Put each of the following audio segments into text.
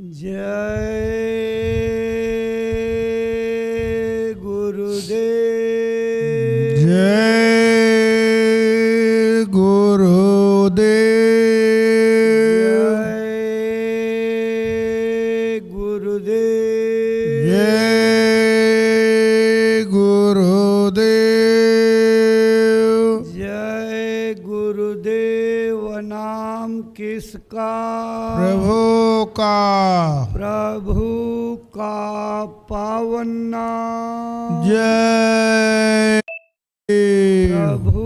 जय गुरुदेव। जय गुरुदेव। जय गुरुदेव। जय गुरुदेव। जय गुरुदेव। नाम किसका? प्रभु का। प्रभु का पावन नाम। जय प्रभु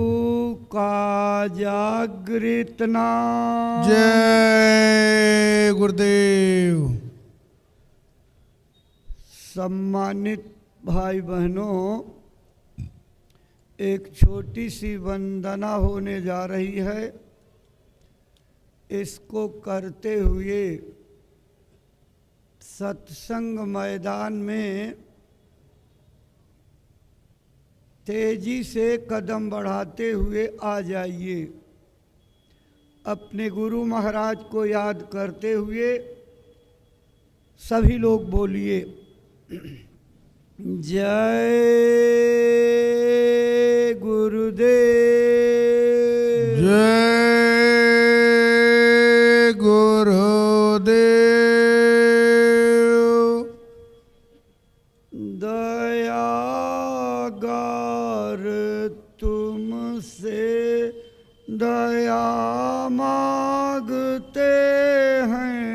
का जागृत नाम। जय गुरुदेव। सम्मानित भाई बहनों, एक छोटी सी वंदना होने जा रही है। इसको करते हुए सत्संग मैदान में तेजी से कदम बढ़ाते हुए आ जाइए। अपने गुरु महाराज को याद करते हुए सभी लोग बोलिए, जय गुरुदेव। जय गुरुदेव। दयागार तुमसे दया मांगते हैं।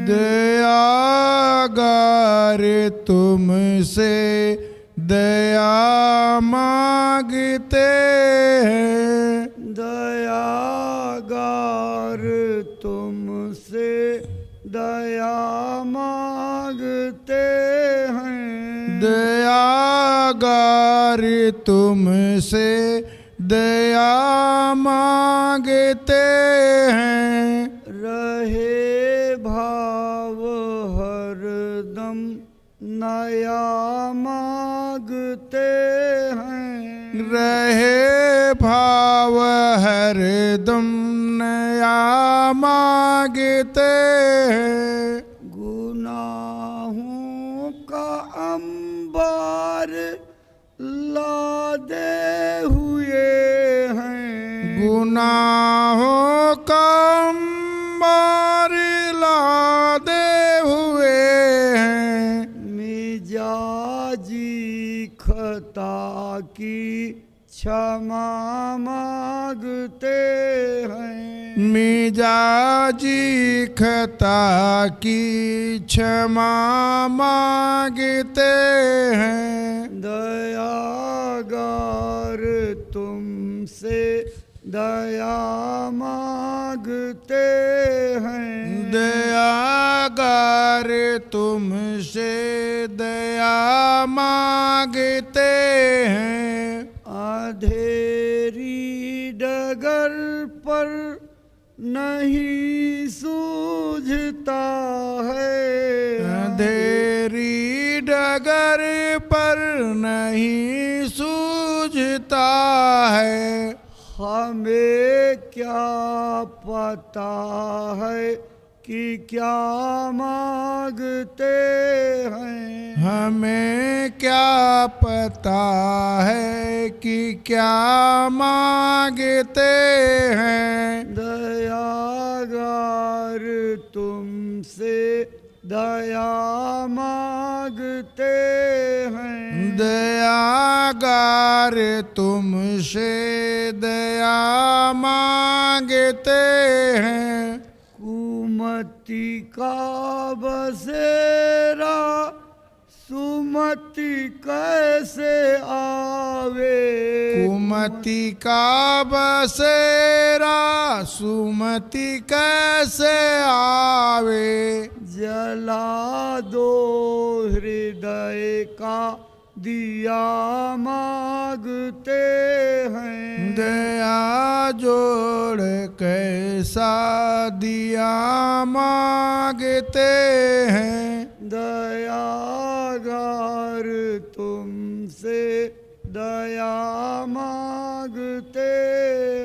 दयागार तुमसे दया मांगते हैं। दयागार तुमसे दया मांगते हैं। दयागार तुमसे दया मांगते हैं। रहे भाव हरदम नया मांगते हैं। रहे भाव हरदम नया मांगते हैं। गुनाहों का अंबार लादे हुए हैं। गुनाहों का अंबार लादे हुए हैं। मिजाजी खता की क्षमा मांगते हैं। मिजाजी खता की क्षमा मांगते हैं। दयागार तुमसे दया मांगते हैं। दयागार तुमसे दया मांगते हैं। अंधेरी डगर पर नहीं सूझता है। अंधेरी डगर पर नहीं सूझता है। हमें क्या पता है कि क्या मांगते हैं। हमें क्या पता है कि क्या मांगते हैं। दयागार तुमसे दया मांगते हैं। दयागार तुमसे दया मांगते हैं। कुमति का बसेरा सुमति कैसे आवे। कुमति का बसेरा सुमति कैसे आवे। जला दो हृदय का दिया मांगते हैं। दया जोड़ कैसा दिया मांगते हैं। दयागार तुमसे दया मांगते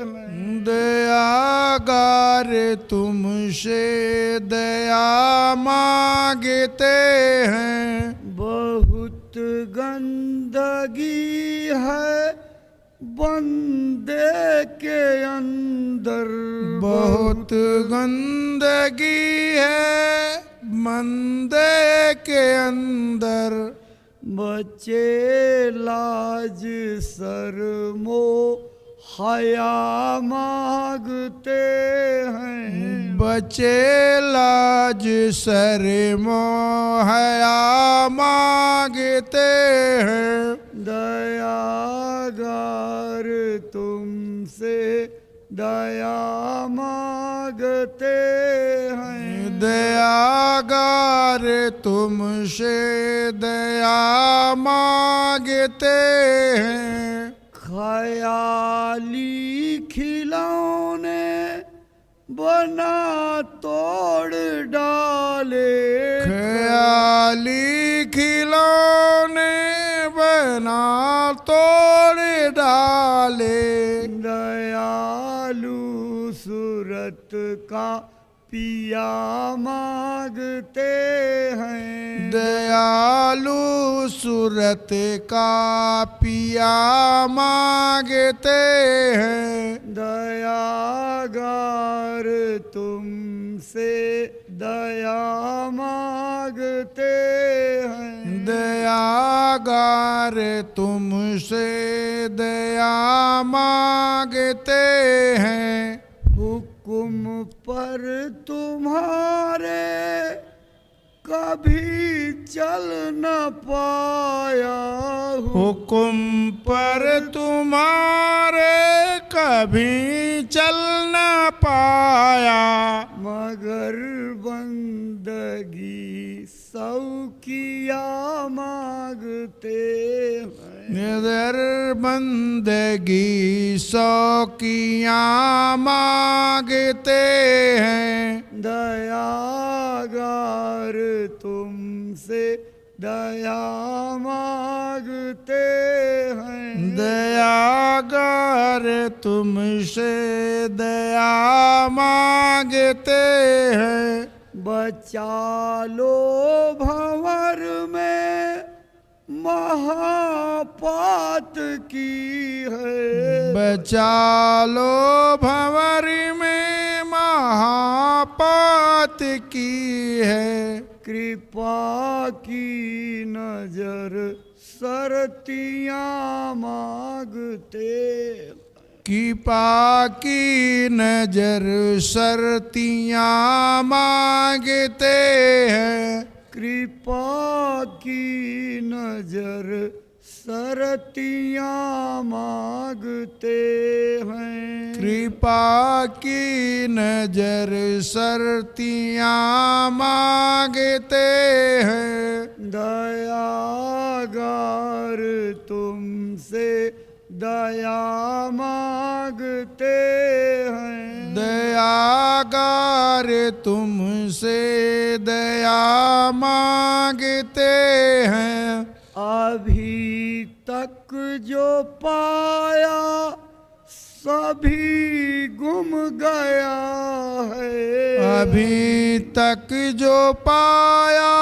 हैं। दया दयागार तुमसे दया मांगते हैं। बहुत गंदगी है बंदे के अंदर, बहुत गंदगी है बंदे के अंदर। बचे लाज शर्मो हया मांगते हैं। बचे लाज शर्मो हया मांगते हैं। दयागार तुमसे दया मांगते हैं। दयागार तुमसे दया मांगते हैं। ख्याली खिलौने बना तोड़ डाले, ख्याली खिलौने बना तोड़ डाले। दयालु सूरत का पिया मांगते हैं। दयालु सूरत का पिया मांगते हैं। दयागार तुमसे दया मांगते हैं। दयागार तुमसे दया मांगते हैं। हुक्म पर तुम्हारे कभी चल न पाया, हुक्म पर तुम्हारे कभी चल न पाया। मगर बंदगी सौकिया मांगते हैं। निदर बंदगी सौकियाँ मांगते हैं। दयागार तुमसे दया मांगते हैं। दयागार तुमसे दया मांगते हैं। बचा लो भंवर में महापात की है। बचा लो भंवर में महापात की है। कृपा की नजर सरतियाँ मांगते। कृपा की नजर सरतियाँ मांगते हैं। कृपा की नजर सरतियाँ मांगते हैं। कृपा की नजर सरतियाँ मांगते हैं। दयागार तुमसे दया मांगते हैं। दयागार तुमसे दया मांगते हैं। अभी तक जो पाया सभी गुम गया है। अभी तक जो पाया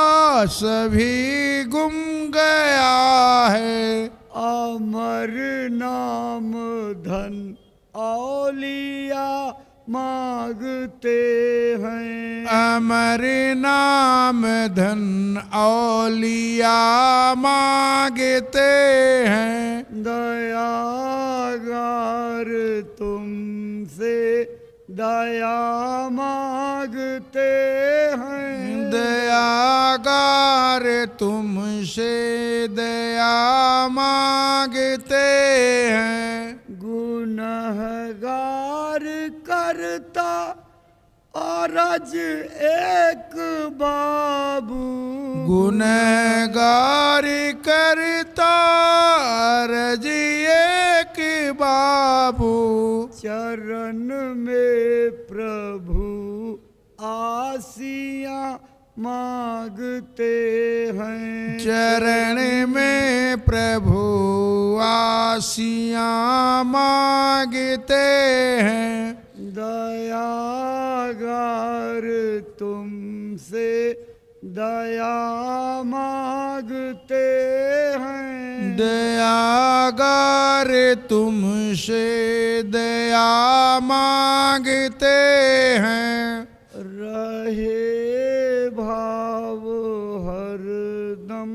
सभी गुम गया है। अमर नाम धन औलिया मांगते हैं। अमर नाम धन औलिया मांगते हैं। दयागार तुमसे दया मांगते हैं। दयागार तुमसे दया मांगते हैं। गुनहगार करता अरज एक बाबू। गुनहगार करता अरज एक बाबू। चरण में प्रभु आसियाँ मांगते हैं। चरण में प्रभु आसियाँ मांगते हैं। दयागार तुमसे दया मांगते हैं। दयागार तुमसे दया मांगते हैं। रहे भाव हरदम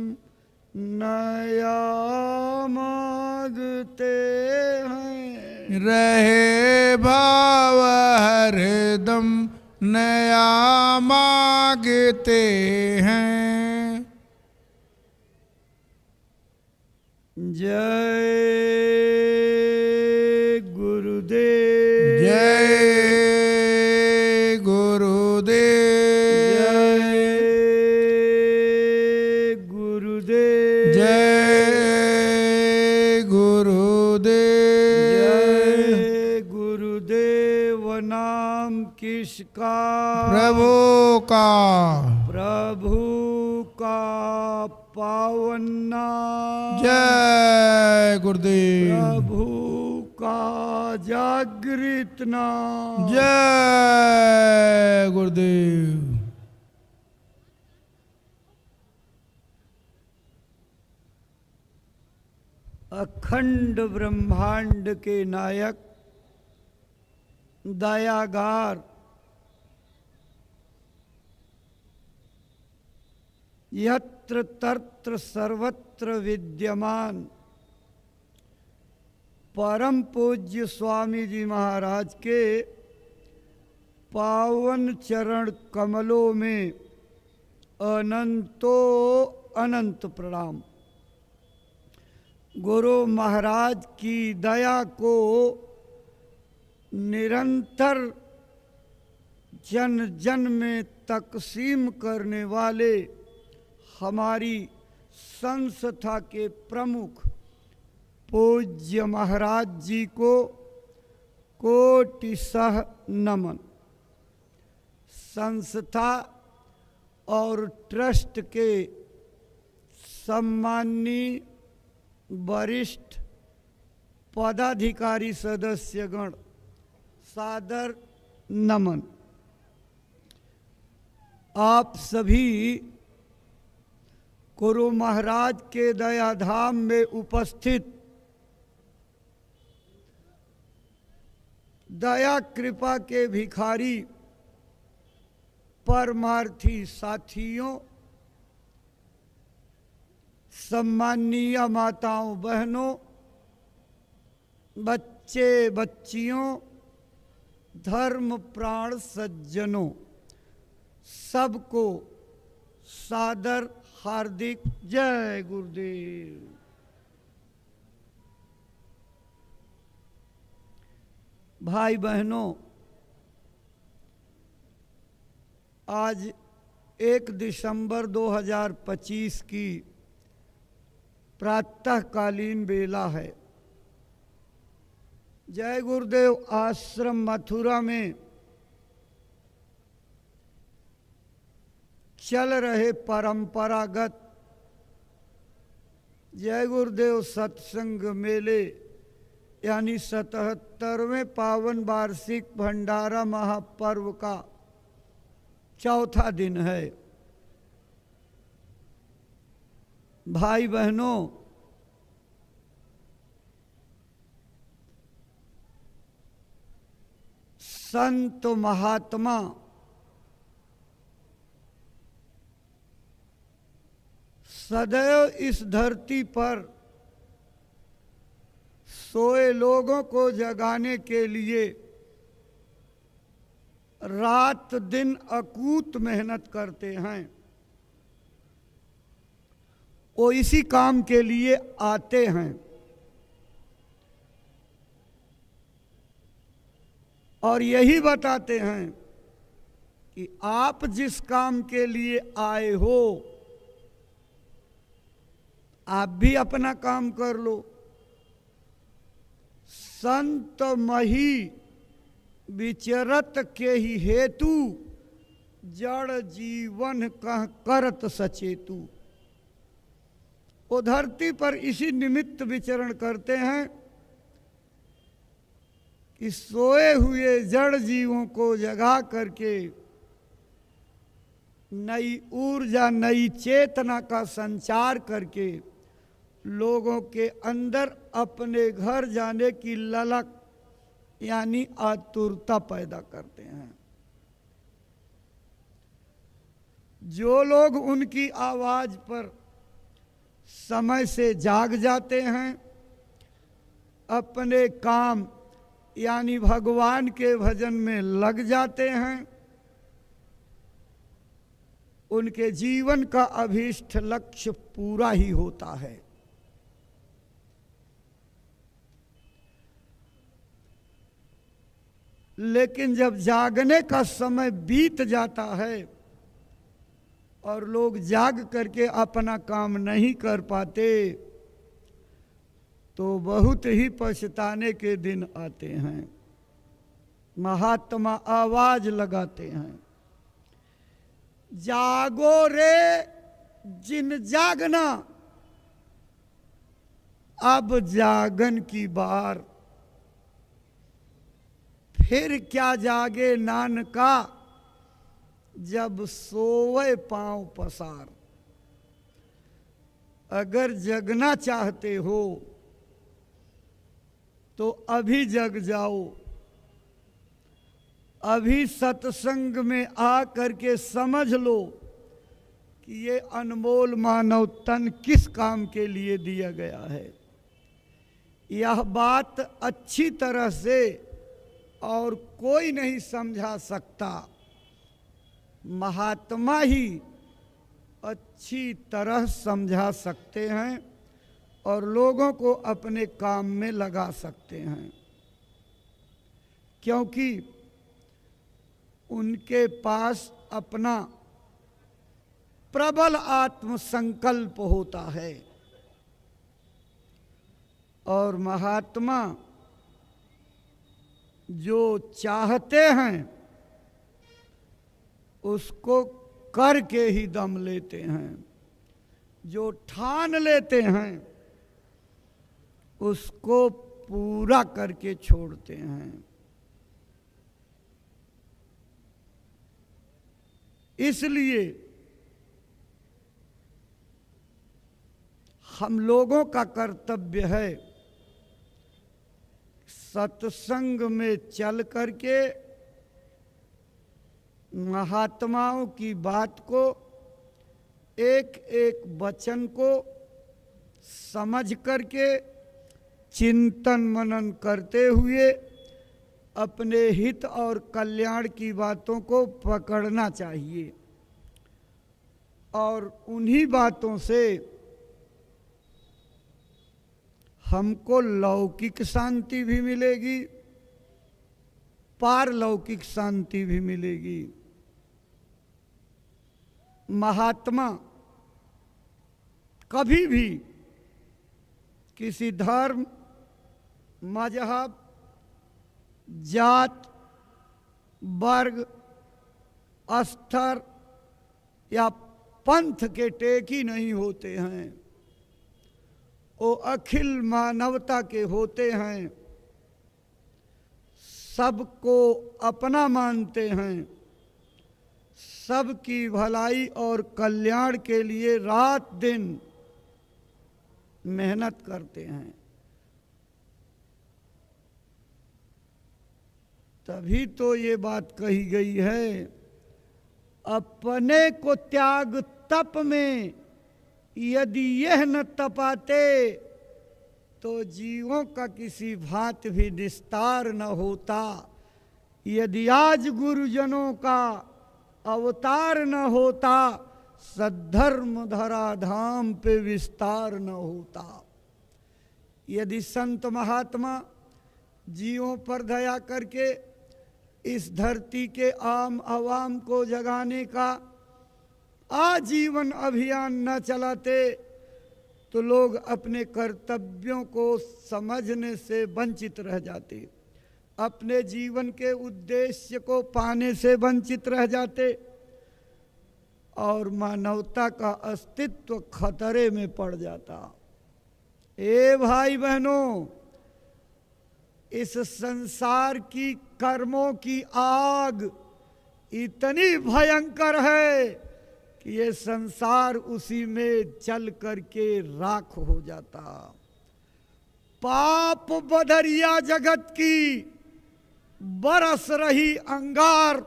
नया मांगते हैं। रहे भाव हरदम नया मांगते हैं। जय गुरुदेव। जय गुरुदेव। जय गुरुदेव। जय गुरुदेव। जय गुरुदेव। नाम किसका? प्रभु का। प्रभु का पावन नाम। जय गुरुदेव। प्रभु का जागृत नाम। जय गुरुदेव। अखंड ब्रह्मांड के नायक दयागार यत्र तत्र सर्वत्र विद्यमान परम पूज्य स्वामी जी महाराज के पावन चरण कमलों में अनंतो अनंत प्रणाम। गुरु महाराज की दया को निरंतर जन जन में तकसीम करने वाले हमारी संस्था के प्रमुख पूज्य महाराज जी को कोटिशः नमन। संस्था और ट्रस्ट के सम्माननीय वरिष्ठ पदाधिकारी सदस्यगण सादर नमन। आप सभी गुरु महाराज के दयाधाम में उपस्थित दया कृपा के भिखारी परमार्थी साथियों, सम्मानीय माताओं बहनों, बच्चे बच्चियों, धर्म प्राण सज्जनों, सबको सादर हार्दिक जय गुरुदेव। भाई बहनों, आज 1 दिसंबर 2025 की प्रातःकालीन बेला है। जय गुरुदेव आश्रम मथुरा में चल रहे परंपरागत जय गुरुदेव सत्संग मेले यानी 77वें पावन वार्षिक भंडारा महापर्व का चौथा दिन है। भाई बहनों, संत महात्मा सदैव इस धरती पर सोए लोगों को जगाने के लिए रात दिन अकूत मेहनत करते हैं। वो इसी काम के लिए आते हैं और यही बताते हैं कि आप जिस काम के लिए आए हो आप भी अपना काम कर लो। संत मही विचरत के ही हेतु जड़ जीवन कह करत सचेतु। वो धरती पर इसी निमित्त विचरण करते हैं कि सोए हुए जड़ जीवों को जगा करके नई ऊर्जा, नई चेतना का संचार करके लोगों के अंदर अपने घर जाने की ललक यानी आतुरता पैदा करते हैं। जो लोग उनकी आवाज पर समय से जाग जाते हैं, अपने काम यानी भगवान के भजन में लग जाते हैं, उनके जीवन का अभीष्ट लक्ष्य पूरा ही होता है। लेकिन जब जागने का समय बीत जाता है और लोग जाग करके अपना काम नहीं कर पाते, तो बहुत ही पछताने के दिन आते हैं। महात्मा आवाज लगाते हैं, जागो रे जिन जागना, अब जागन की बार, फिर क्या जागे नानका, जब सोवे पांव पसार। अगर जगना चाहते हो तो अभी जग जाओ, अभी सत्संग में आ करके समझ लो कि ये अनमोल मानव तन किस काम के लिए दिया गया है। यह बात अच्छी तरह से और कोई नहीं समझा सकता, महात्मा ही अच्छी तरह समझा सकते हैं और लोगों को अपने काम में लगा सकते हैं, क्योंकि उनके पास अपना प्रबल आत्मसंकल्प होता है। और महात्मा जो चाहते हैं उसको करके ही दम लेते हैं, जो ठान लेते हैं उसको पूरा करके छोड़ते हैं। इसलिए हम लोगों का कर्तव्य है सत्संग में चल करके महात्माओं की बात को, एक एक वचन को समझ करके चिंतन मनन करते हुए अपने हित और कल्याण की बातों को पकड़ना चाहिए। और उन्हीं बातों से हमको लौकिक शांति भी मिलेगी, पारलौकिक शांति भी मिलेगी। महात्मा कभी भी किसी धर्म, मजहब, जात, वर्ग, स्तर या पंथ के टेकी नहीं होते हैं, वो अखिल मानवता के होते हैं। सबको अपना मानते हैं, सबकी भलाई और कल्याण के लिए रात दिन मेहनत करते हैं। तभी तो ये बात कही गई है, अपने को त्याग तप में यदि यह न तपाते, तो जीवों का किसी भांति भी निस्तार न होता। यदि आज गुरुजनों का अवतार न होता, सद्धर्म धरा धाम पे विस्तार न होता। यदि संत महात्मा जीवों पर दया करके इस धरती के आम आवाम को जगाने का आजीवन अभियान न चलाते, तो लोग अपने कर्तव्यों को समझने से वंचित रह जाते, अपने जीवन के उद्देश्य को पाने से वंचित रह जाते और मानवता का अस्तित्व खतरे में पड़ जाता। ए भाई बहनों, इस संसार की कर्मों की आग इतनी भयंकर है कि ये संसार उसी में जल करके राख हो जाता। पाप बदरिया जगत की बरस रही अंगार,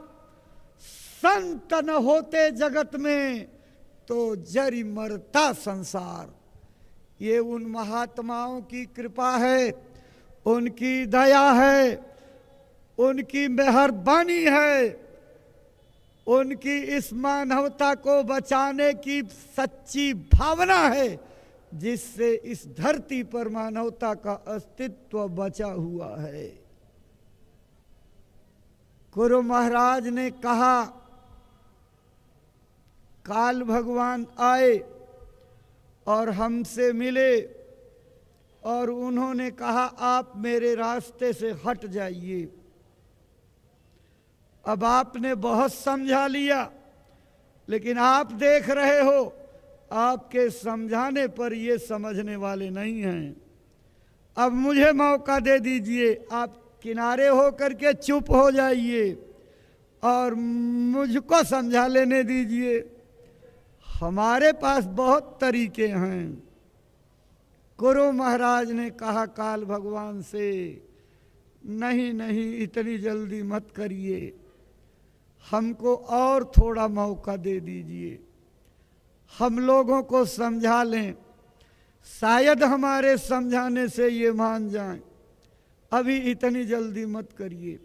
संत न होते जगत में तो जरी मरता संसार। ये उन महात्माओं की कृपा है, उनकी दया है, उनकी मेहरबानी है, उनकी इस मानवता को बचाने की सच्ची भावना है, जिससे इस धरती पर मानवता का अस्तित्व बचा हुआ है। गुरु महाराज ने कहा, काल भगवान आए और हमसे मिले और उन्होंने कहा आप मेरे रास्ते से हट जाइए। अब आपने बहुत समझा लिया, लेकिन आप देख रहे हो आपके समझाने पर ये समझने वाले नहीं हैं। अब मुझे मौका दे दीजिए, आप किनारे हो करके चुप हो जाइए और मुझको समझा लेने दीजिए। हमारे पास बहुत तरीके हैं। गुरु महाराज ने कहा काल भगवान से, नहीं नहीं इतनी जल्दी मत करिए, हमको और थोड़ा मौका दे दीजिए, हम लोगों को समझा लें, शायद हमारे समझाने से ये मान जाएं। अभी इतनी जल्दी मत करिए।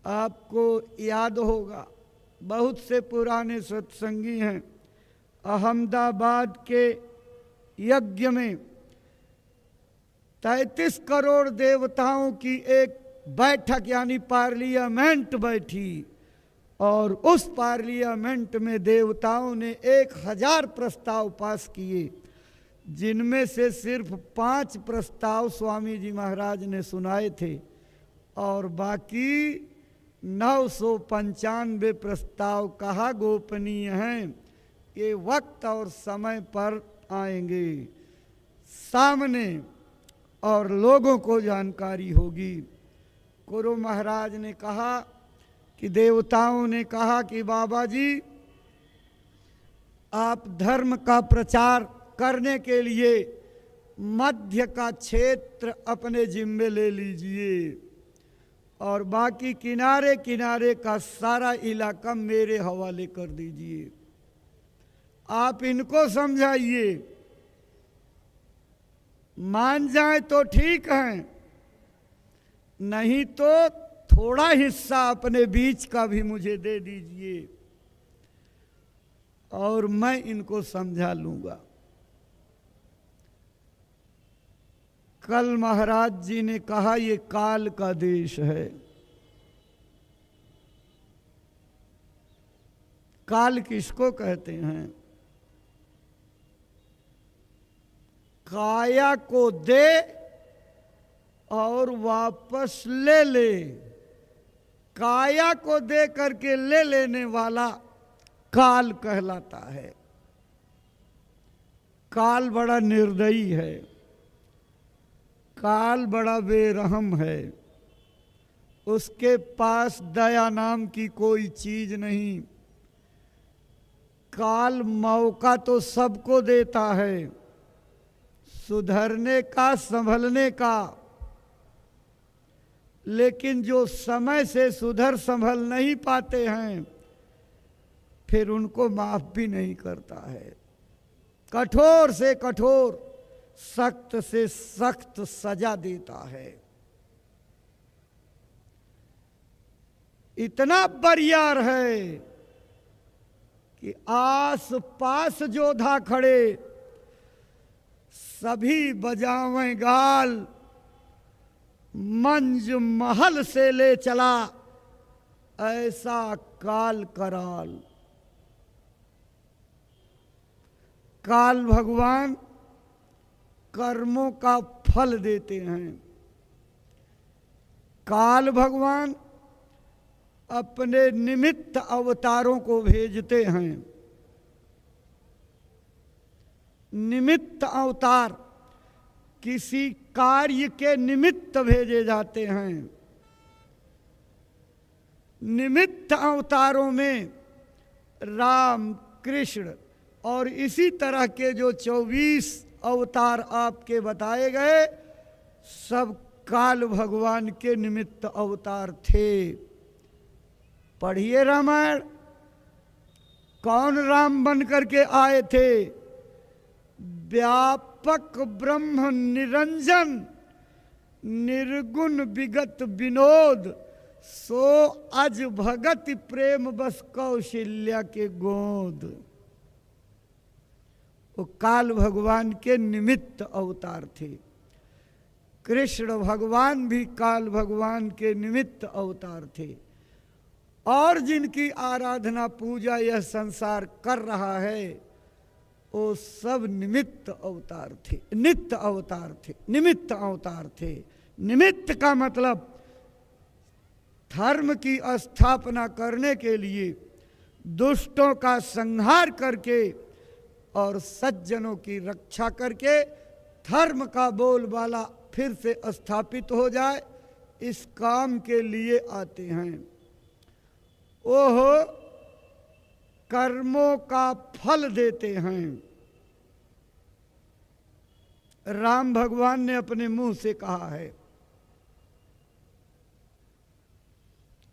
आपको याद होगा, बहुत से पुराने सत्संगी हैं, अहमदाबाद के यज्ञ में 33 करोड़ देवताओं की एक बैठक यानी पार्लियामेंट बैठी और उस पार्लियामेंट में देवताओं ने 1000 प्रस्ताव पास किए, जिनमें से सिर्फ 5 प्रस्ताव स्वामी जी महाराज ने सुनाए थे और बाकी 995 प्रस्ताव कहा गोपनीय हैं, ये वक्त और समय पर आएंगे सामने और लोगों को जानकारी होगी। गुरु महाराज ने कहा कि देवताओं ने कहा कि बाबा जी आप धर्म का प्रचार करने के लिए मध्य का क्षेत्र अपने जिम्मे ले लीजिए और बाकी किनारे किनारे का सारा इलाका मेरे हवाले कर दीजिए। आप इनको समझाइए, मान जाए तो ठीक है, नहीं तो थोड़ा हिस्सा अपने बीच का भी मुझे दे दीजिए और मैं इनको समझा लूंगा। कल महाराज जी ने कहा ये काल का देश है। काल किसको कहते हैं? काया को दे और वापस ले ले। काया को दे करके ले लेने वाला काल कहलाता है। काल बड़ा निर्दयी है, काल बड़ा बेरहम है, उसके पास दया नाम की कोई चीज नहीं। काल मौका तो सबको देता है, सुधरने का, संभलने का, लेकिन जो समय से सुधर संभल नहीं पाते हैं फिर उनको माफ भी नहीं करता है। कठोर से कठोर, सख्त से सख्त सजा देता है। इतना बरियार है कि आस पास जोधा खड़े सभी बजावें गाल, मंज महल से ले चला ऐसा काल कराल। काल भगवान कर्मों का फल देते हैं। काल भगवान अपने निमित्त अवतारों को भेजते हैं। निमित्त अवतार किसी कार्य के निमित्त भेजे जाते हैं। निमित्त अवतारों में राम, कृष्ण और इसी तरह के जो 24 अवतार आपके बताए गए, सब काल भगवान के निमित्त अवतार थे। पढ़िए रामायण, कौन राम बन करके आए थे? व्यापक ब्रह्म निरंजन, निर्गुण विगत विनोद, सो अज भगत प्रेम बस कौशल्या के गोद। वो काल भगवान के निमित्त अवतार थे। कृष्ण भगवान भी काल भगवान के निमित्त अवतार थे। और जिनकी आराधना पूजा यह संसार कर रहा है, वो सब निमित्त अवतार थे, नित्य अवतार थे, निमित्त अवतार थे। निमित्त का मतलब धर्म की स्थापना करने के लिए, दुष्टों का संहार करके और सज्जनों की रक्षा करके धर्म का बोलबाला फिर से स्थापित हो जाए, इस काम के लिए आते हैं। ओह कर्मों का फल देते हैं। राम भगवान ने अपने मुंह से कहा है,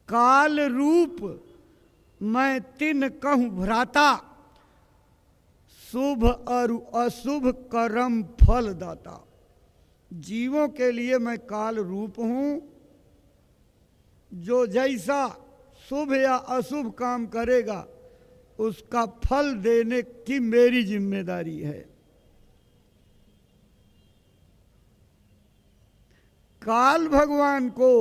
काल रूप मैं तिन कहूं भ्राता, शुभ और अशुभ कर्म फल दाता। जीवों के लिए मैं काल रूप हूं। जो जैसा शुभ या अशुभ काम करेगा उसका फल देने की मेरी जिम्मेदारी है। काल भगवान को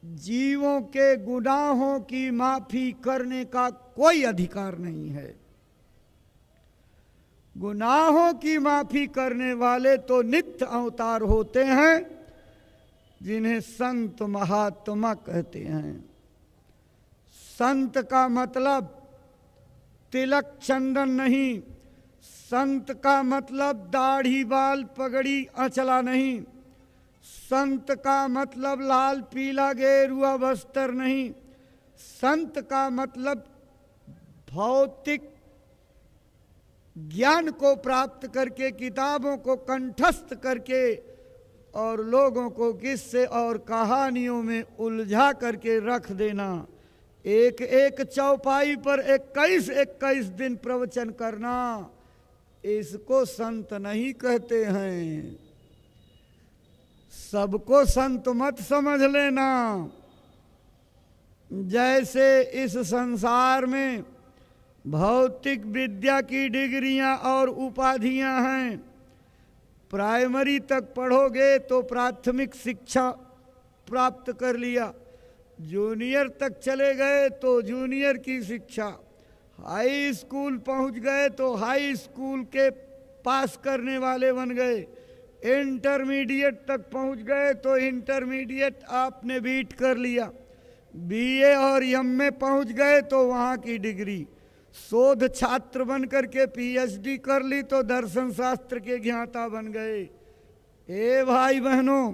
जीवों के गुनाहों की माफी करने का कोई अधिकार नहीं है। गुनाहों की माफी करने वाले तो नित्य अवतार होते हैं, जिन्हें संत महात्मा कहते हैं। संत का मतलब तिलक चंदन नहीं, संत का मतलब दाढ़ी बाल पगड़ी अचला नहीं, संत का मतलब लाल पीला गेरुआ वस्त्र नहीं, संत का मतलब भौतिक ज्ञान को प्राप्त करके, किताबों को कंठस्थ करके और लोगों को किस्से और कहानियों में उलझा करके रख देना, एक एक चौपाई पर 21-21 दिन प्रवचन करना, इसको संत नहीं कहते हैं। सबको संत मत समझ लेना। जैसे इस संसार में भौतिक विद्या की डिग्रियां और उपाधियां हैं, प्राइमरी तक पढ़ोगे तो प्राथमिक शिक्षा प्राप्त कर लिया, जूनियर तक चले गए तो जूनियर की शिक्षा, हाई स्कूल पहुंच गए तो हाई स्कूल के पास करने वाले बन गए, इंटरमीडिएट तक पहुंच गए तो इंटरमीडिएट आपने बीट कर लिया, बीए और एम में पहुंच गए तो वहाँ की डिग्री, शोध छात्र बन करके पीएचडी कर ली तो दर्शन शास्त्र के ज्ञाता बन गए। ए भाई बहनों,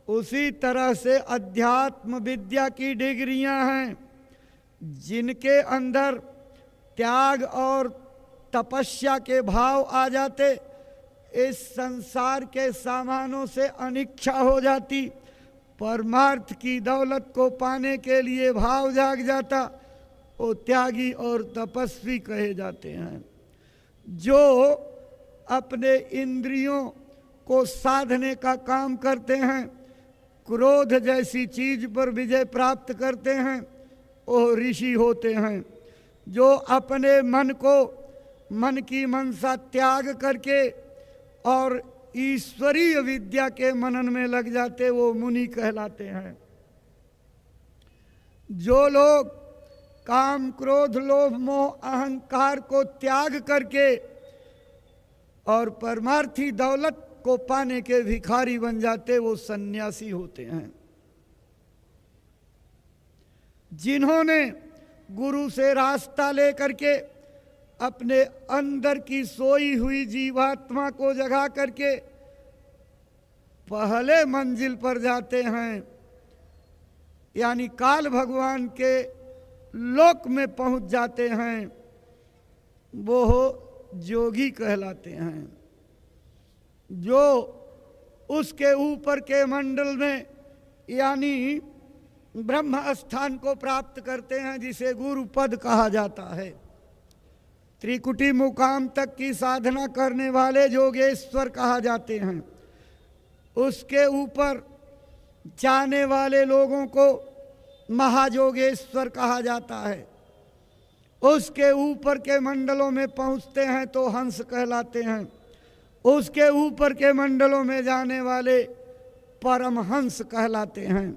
उसी तरह से अध्यात्म विद्या की डिग्रियां हैं, जिनके अंदर त्याग और तपस्या के भाव आ जाते, इस संसार के सामानों से अनिच्छा हो जाती, परमार्थ की दौलत को पाने के लिए भाव जाग जाता, वो त्यागी और तपस्वी कहे जाते हैं। जो अपने इंद्रियों को साधने का काम करते हैं, क्रोध जैसी चीज पर विजय प्राप्त करते हैं, वो ऋषि होते हैं। जो अपने मन को, मन की मनसा त्याग करके और ईश्वरीय विद्या के मनन में लग जाते, वो मुनि कहलाते हैं। जो लोग काम, क्रोध, लोभ, मोह, अहंकार को त्याग करके और परमार्थी दौलत को पाने के भिखारी बन जाते, वो सन्यासी होते हैं। जिन्होंने गुरु से रास्ता लेकर के अपने अंदर की सोई हुई जीवात्मा को जगा करके पहले मंजिल पर जाते हैं, यानी काल भगवान के लोक में पहुंच जाते हैं, वो जोगी कहलाते हैं। जो उसके ऊपर के मंडल में यानी ब्रह्म स्थान को प्राप्त करते हैं, जिसे गुरु पद कहा जाता है। त्रिकुटी मुकाम तक की साधना करने वाले जोगेश्वर कहा जाते हैं। उसके ऊपर जाने वाले लोगों को महाजोगेश्वर कहा जाता है। उसके ऊपर के मंडलों में पहुंचते हैं तो हंस कहलाते हैं। उसके ऊपर के मंडलों में जाने वाले परमहंस कहलाते हैं।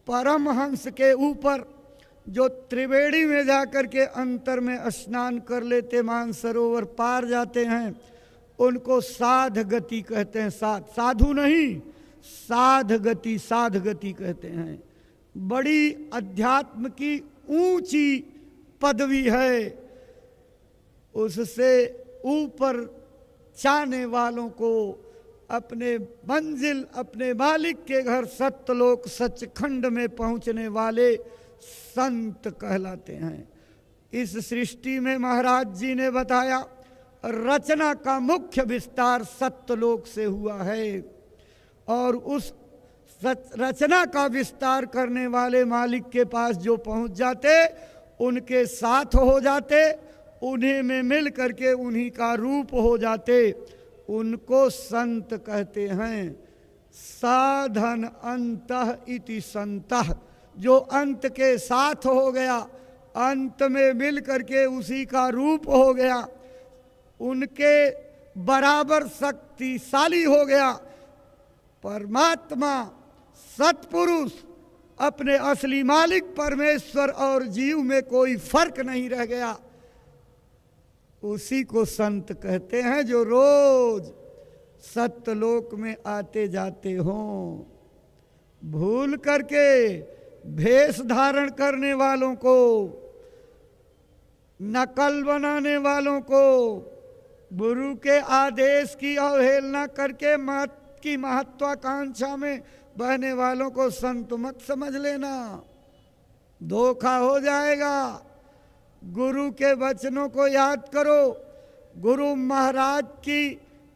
परमहंस के ऊपर जो त्रिवेणी में जाकर के अंतर में स्नान कर लेते, मानसरोवर पार जाते हैं, उनको साध गति कहते हैं। साधु नहीं, साध गति कहते हैं। बड़ी अध्यात्म की ऊंची पदवी है। उससे ऊपर जाने वालों को अपने मंजिल, अपने मालिक के घर सत्यलोक सचखंड में पहुंचने वाले संत कहलाते हैं। इस सृष्टि में महाराज जी ने बताया, रचना का मुख्य विस्तार सत्यलोक से हुआ है, और उस रचना का विस्तार करने वाले मालिक के पास जो पहुंच जाते, उनके साथ हो जाते, उन्हीं में मिल करके उन्हीं का रूप हो जाते, उनको संत कहते हैं। साधन अंतः इति संतः, जो अंत के साथ हो गया, अंत में मिल करके उसी का रूप हो गया, उनके बराबर शक्तिशाली हो गया, परमात्मा सत्पुरुष, अपने असली मालिक परमेश्वर और जीव में कोई फर्क नहीं रह गया, उसी को संत कहते हैं। जो रोज सत्यलोक में आते जाते हों, भूल करके भेष धारण करने वालों को, नकल बनाने वालों को, गुरु के आदेश की अवहेलना करके मत की महत्वाकांक्षा में बहने वालों को संत मत समझ लेना, धोखा हो जाएगा। गुरु के वचनों को याद करो। गुरु महाराज की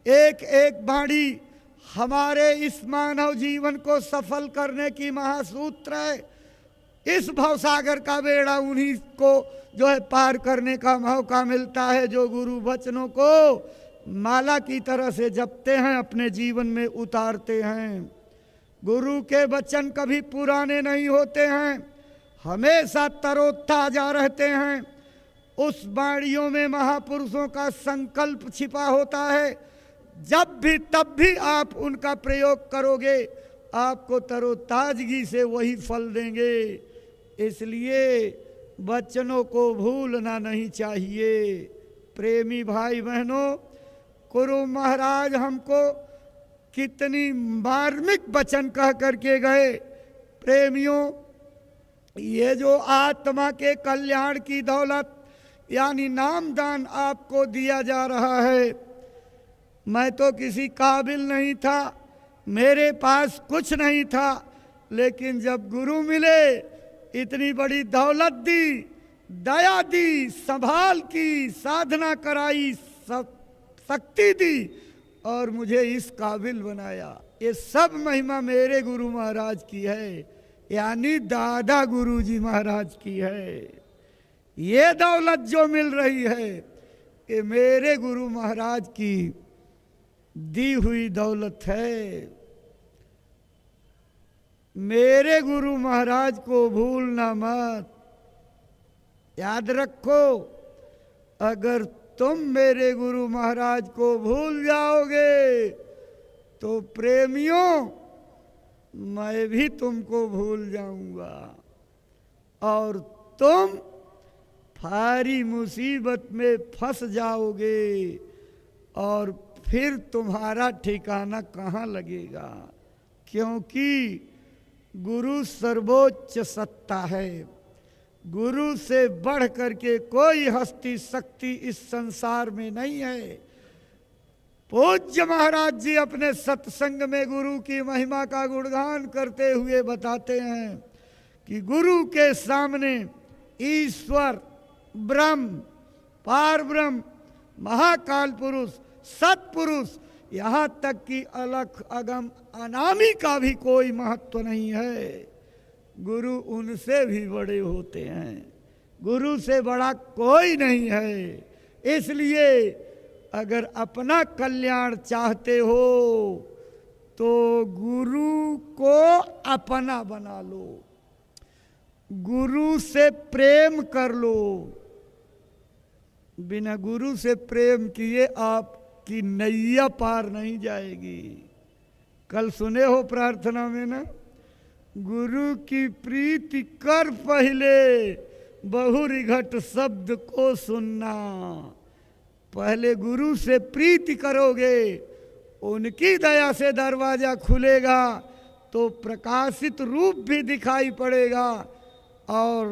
एक एक वाणी हमारे इस मानव जीवन को सफल करने की महासूत्र है। इस भवसागर का बेड़ा उन्हीं को जो है पार करने का मौका मिलता है, जो गुरु वचनों को माला की तरह से जपते हैं, अपने जीवन में उतारते हैं। गुरु के वचन कभी पुराने नहीं होते हैं, हमेशा तरोताजा रहते हैं। उस वाणियों में महापुरुषों का संकल्प छिपा होता है। जब भी तब भी आप उनका प्रयोग करोगे, आपको तरोताजगी से वही फल देंगे। इसलिए वचनों को भूलना नहीं चाहिए। प्रेमी भाई बहनों, गुरु महाराज हमको कितनी मार्मिक वचन कह करके गए। प्रेमियों, ये जो आत्मा के कल्याण की दौलत यानी नामदान आपको दिया जा रहा है, मैं तो किसी काबिल नहीं था, मेरे पास कुछ नहीं था, लेकिन जब गुरु मिले इतनी बड़ी दौलत दी, दया दी, संभाल की, साधना कराई, शक्ति दी और मुझे इस काबिल बनाया। ये सब महिमा मेरे गुरु महाराज की है, यानी दादा गुरु जी महाराज की है। ये दौलत जो मिल रही है, ये मेरे गुरु महाराज की दी हुई दौलत है। मेरे गुरु महाराज को भूलना मत। याद रखो, अगर तुम मेरे गुरु महाराज को भूल जाओगे तो प्रेमियों, मैं भी तुमको भूल जाऊंगा और तुम भारी मुसीबत में फंस जाओगे और फिर तुम्हारा ठिकाना कहाँ लगेगा। क्योंकि गुरु सर्वोच्च सत्ता है। गुरु से बढ़ करके कोई हस्ती शक्ति इस संसार में नहीं है। पूज्य महाराज जी अपने सत्संग में गुरु की महिमा का गुणगान करते हुए बताते हैं कि गुरु के सामने ईश्वर, ब्रह्म, पार ब्रह्म, महाकाल पुरुष, सत्पुरुष, यहाँ तक कि अलख अगम अनामी का भी कोई महत्व नहीं है। गुरु उनसे भी बड़े होते हैं, गुरु से बड़ा कोई नहीं है। इसलिए अगर अपना कल्याण चाहते हो तो गुरु को अपना बना लो, गुरु से प्रेम कर लो। बिना गुरु से प्रेम किए आपकी नैया पार नहीं जाएगी। कल सुने हो प्रार्थना में ना, गुरु की प्रीति कर पहले बहुरी घट शब्द को सुनना। पहले गुरु से प्रीति करोगे, उनकी दया से दरवाजा खुलेगा तो प्रकाशित रूप भी दिखाई पड़ेगा और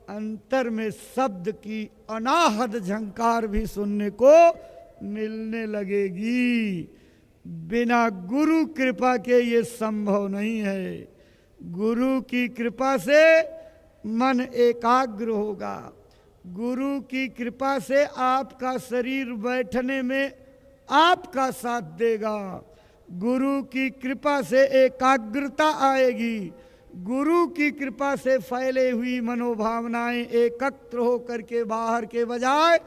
अंतर में शब्द की अनाहद झंकार भी सुनने को मिलने लगेगी। बिना गुरु कृपा के ये संभव नहीं है। गुरु की कृपा से मन एकाग्र होगा, गुरु की कृपा से आपका शरीर बैठने में आपका साथ देगा, गुरु की कृपा से एकाग्रता आएगी, गुरु की कृपा से फैले हुई मनोभावनाएं एकत्र होकर के बाहर के बजाय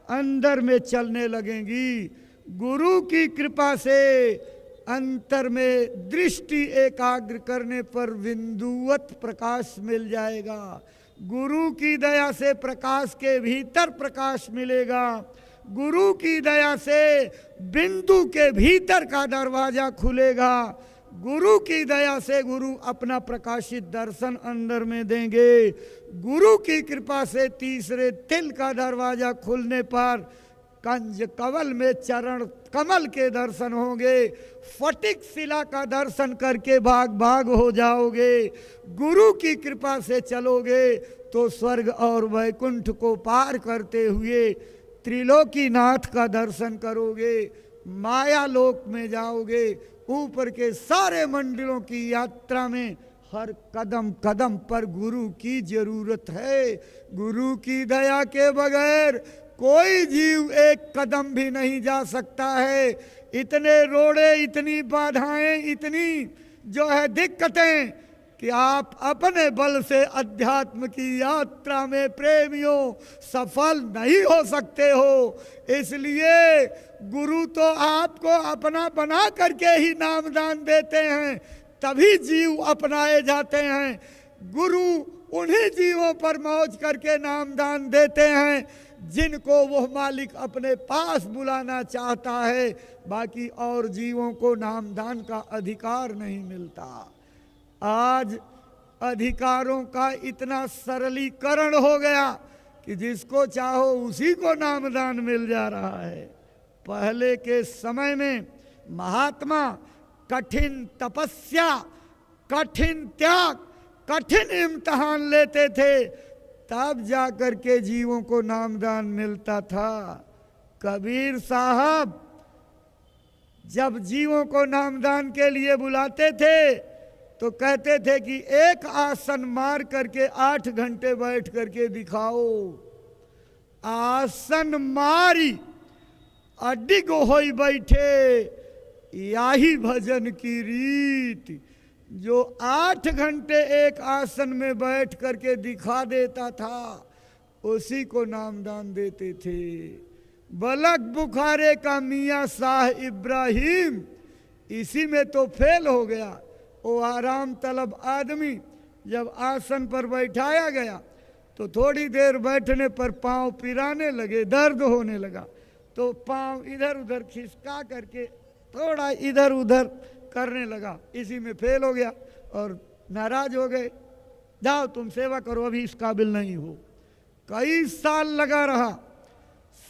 अंदर में चलने लगेंगी। गुरु की कृपा से अंतर में दृष्टि एकाग्र करने पर बिंदुवत प्रकाश मिल जाएगा। गुरु की दया से प्रकाश के भीतर प्रकाश मिलेगा। गुरु की दया से बिंदु के भीतर का दरवाजा खुलेगा। गुरु की दया से गुरु अपना प्रकाशित दर्शन अंदर में देंगे। गुरु की कृपा से तीसरे तिल का दरवाजा खुलने पर कंज कवल में चरण कमल के दर्शन होंगे। फटिक शिला का दर्शन करके भाग भाग हो जाओगे। गुरु की कृपा से चलोगे तो स्वर्ग और वैकुंठ को पार करते हुए त्रिलोकीनाथ का दर्शन करोगे। माया लोक में जाओगे। ऊपर के सारे मंदिरों की यात्रा में हर कदम कदम पर गुरु की जरूरत है। गुरु की दया के बगैर कोई जीव एक कदम भी नहीं जा सकता है। इतने रोड़े, इतनी बाधाएं, इतनी जो है दिक्कतें कि आप अपने बल से अध्यात्म की यात्रा में प्रेमियों सफल नहीं हो सकते हो। इसलिए गुरु तो आपको अपना बना करके ही नामदान देते हैं, तभी जीव अपनाए जाते हैं। गुरु उन्हीं जीवों पर मौज करके नामदान देते हैं जिनको वो मालिक अपने पास बुलाना चाहता है। बाकी और जीवों को नामदान का अधिकार नहीं मिलता। आज अधिकारों का इतना सरलीकरण हो गया कि जिसको चाहो उसी को नामदान मिल जा रहा है। पहले के समय में महात्मा कठिन तपस्या, कठिन त्याग, कठिन इम्तिहान लेते थे, तब जाकर के जीवों को नामदान मिलता था। कबीर साहब जब जीवों को नामदान के लिए बुलाते थे तो कहते थे कि एक आसन मार करके 8 घंटे बैठ करके दिखाओ। आसन मारी अडिग होई बैठे, याही भजन की रीत। जो 8 घंटे एक आसन में बैठ करके दिखा देता था उसी को नामदान देते थे। बलक बुखारे का मियाँ शाह इब्राहिम इसी में तो फेल हो गया। वो आराम तलब आदमी जब आसन पर बैठाया गया तो थोड़ी देर बैठने पर पाँव पिराने लगे, दर्द होने लगा, तो पाँव इधर उधर खिसका करके थोड़ा इधर उधर करने लगा। इसी में फेल हो गया और नाराज हो गए, जाओ तुम सेवा करो, अभी इस काबिल नहीं हो। कई साल लगा रहा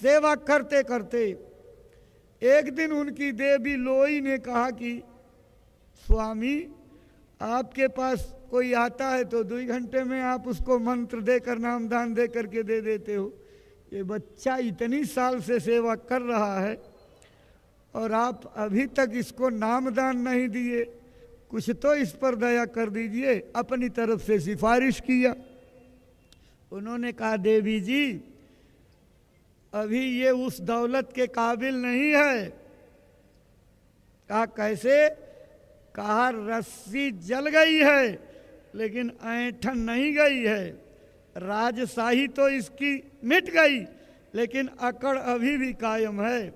सेवा करते करते। एक दिन उनकी देवी लोई ने कहा कि स्वामी आपके पास कोई आता है तो 2 घंटे में आप उसको मंत्र देकर नामदान दे करके दे देते हो। ये बच्चा इतनी साल से सेवा कर रहा है और आप अभी तक इसको नामदान नहीं दिए, कुछ तो इस पर दया कर दीजिए। अपनी तरफ से सिफारिश किया। उन्होंने कहा देवी जी अभी ये उस दौलत के काबिल नहीं है। कहा कैसे? कहा रस्सी जल गई है लेकिन ऐंठन नहीं गई है, राजशाही तो इसकी मिट गई लेकिन अकड़ अभी भी कायम है।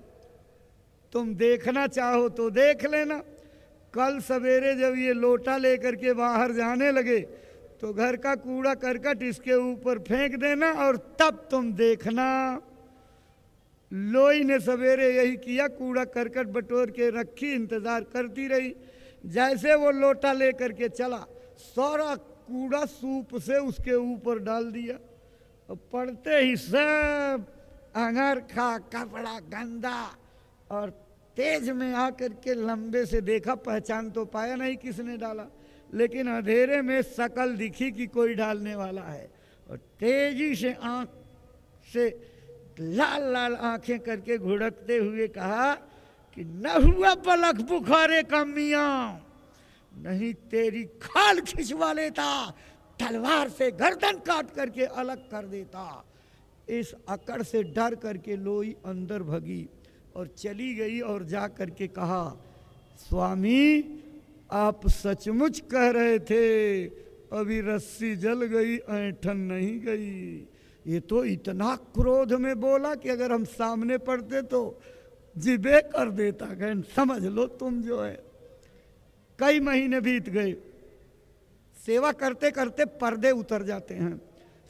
तुम देखना चाहो तो देख लेना। कल सवेरे जब ये लोटा लेकर के बाहर जाने लगे तो घर का कूड़ा करकट इसके ऊपर फेंक देना और तब तुम देखना। लोई ने सवेरे यही किया, कूड़ा करकट बटोर के रखी, इंतजार करती रही। जैसे वो लोटा लेकर के चला, सारा कूड़ा सूप से उसके ऊपर डाल दिया और पड़ते ही सब अंगरखा कपड़ा गंदा, और तेज में आकर के लंबे से देखा, पहचान तो पाया नहीं किसने डाला, लेकिन अंधेरे में शकल दिखी कि कोई डालने वाला है। और तेजी से आंख से लाल लाल आंखें करके घुड़कते हुए कहा कि न हुआ पलक बुखारे का मियाँ, नहीं तेरी खाल खिंचवा लेता, तलवार से गर्दन काट करके अलग कर देता। इस अकड़ से डर करके लोई अंदर भगी और चली गई और जा करके कहा स्वामी आप सचमुच कह रहे थे, अभी रस्सी जल गई ऐंठन नहीं गई। ये तो इतना क्रोध में बोला कि अगर हम सामने पड़ते तो जिबे कर देता। गए समझ लो तुम जो है। कई महीने बीत गए, सेवा करते करते पर्दे उतर जाते हैं,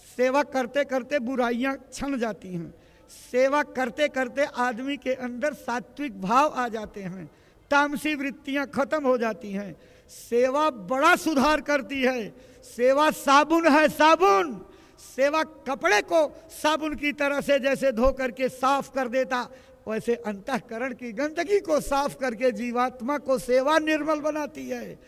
सेवा करते करते बुराइयां छन जाती हैं, सेवा करते करते आदमी के अंदर सात्विक भाव आ जाते हैं, तामसी वृत्तियां खत्म हो जाती हैं। सेवा बड़ा सुधार करती है। सेवा साबुन है, साबुन। सेवा कपड़े को साबुन की तरह से जैसे धो करके साफ कर देता, वैसे अंतःकरण की गंदगी को साफ करके जीवात्मा को सेवा निर्मल बनाती है।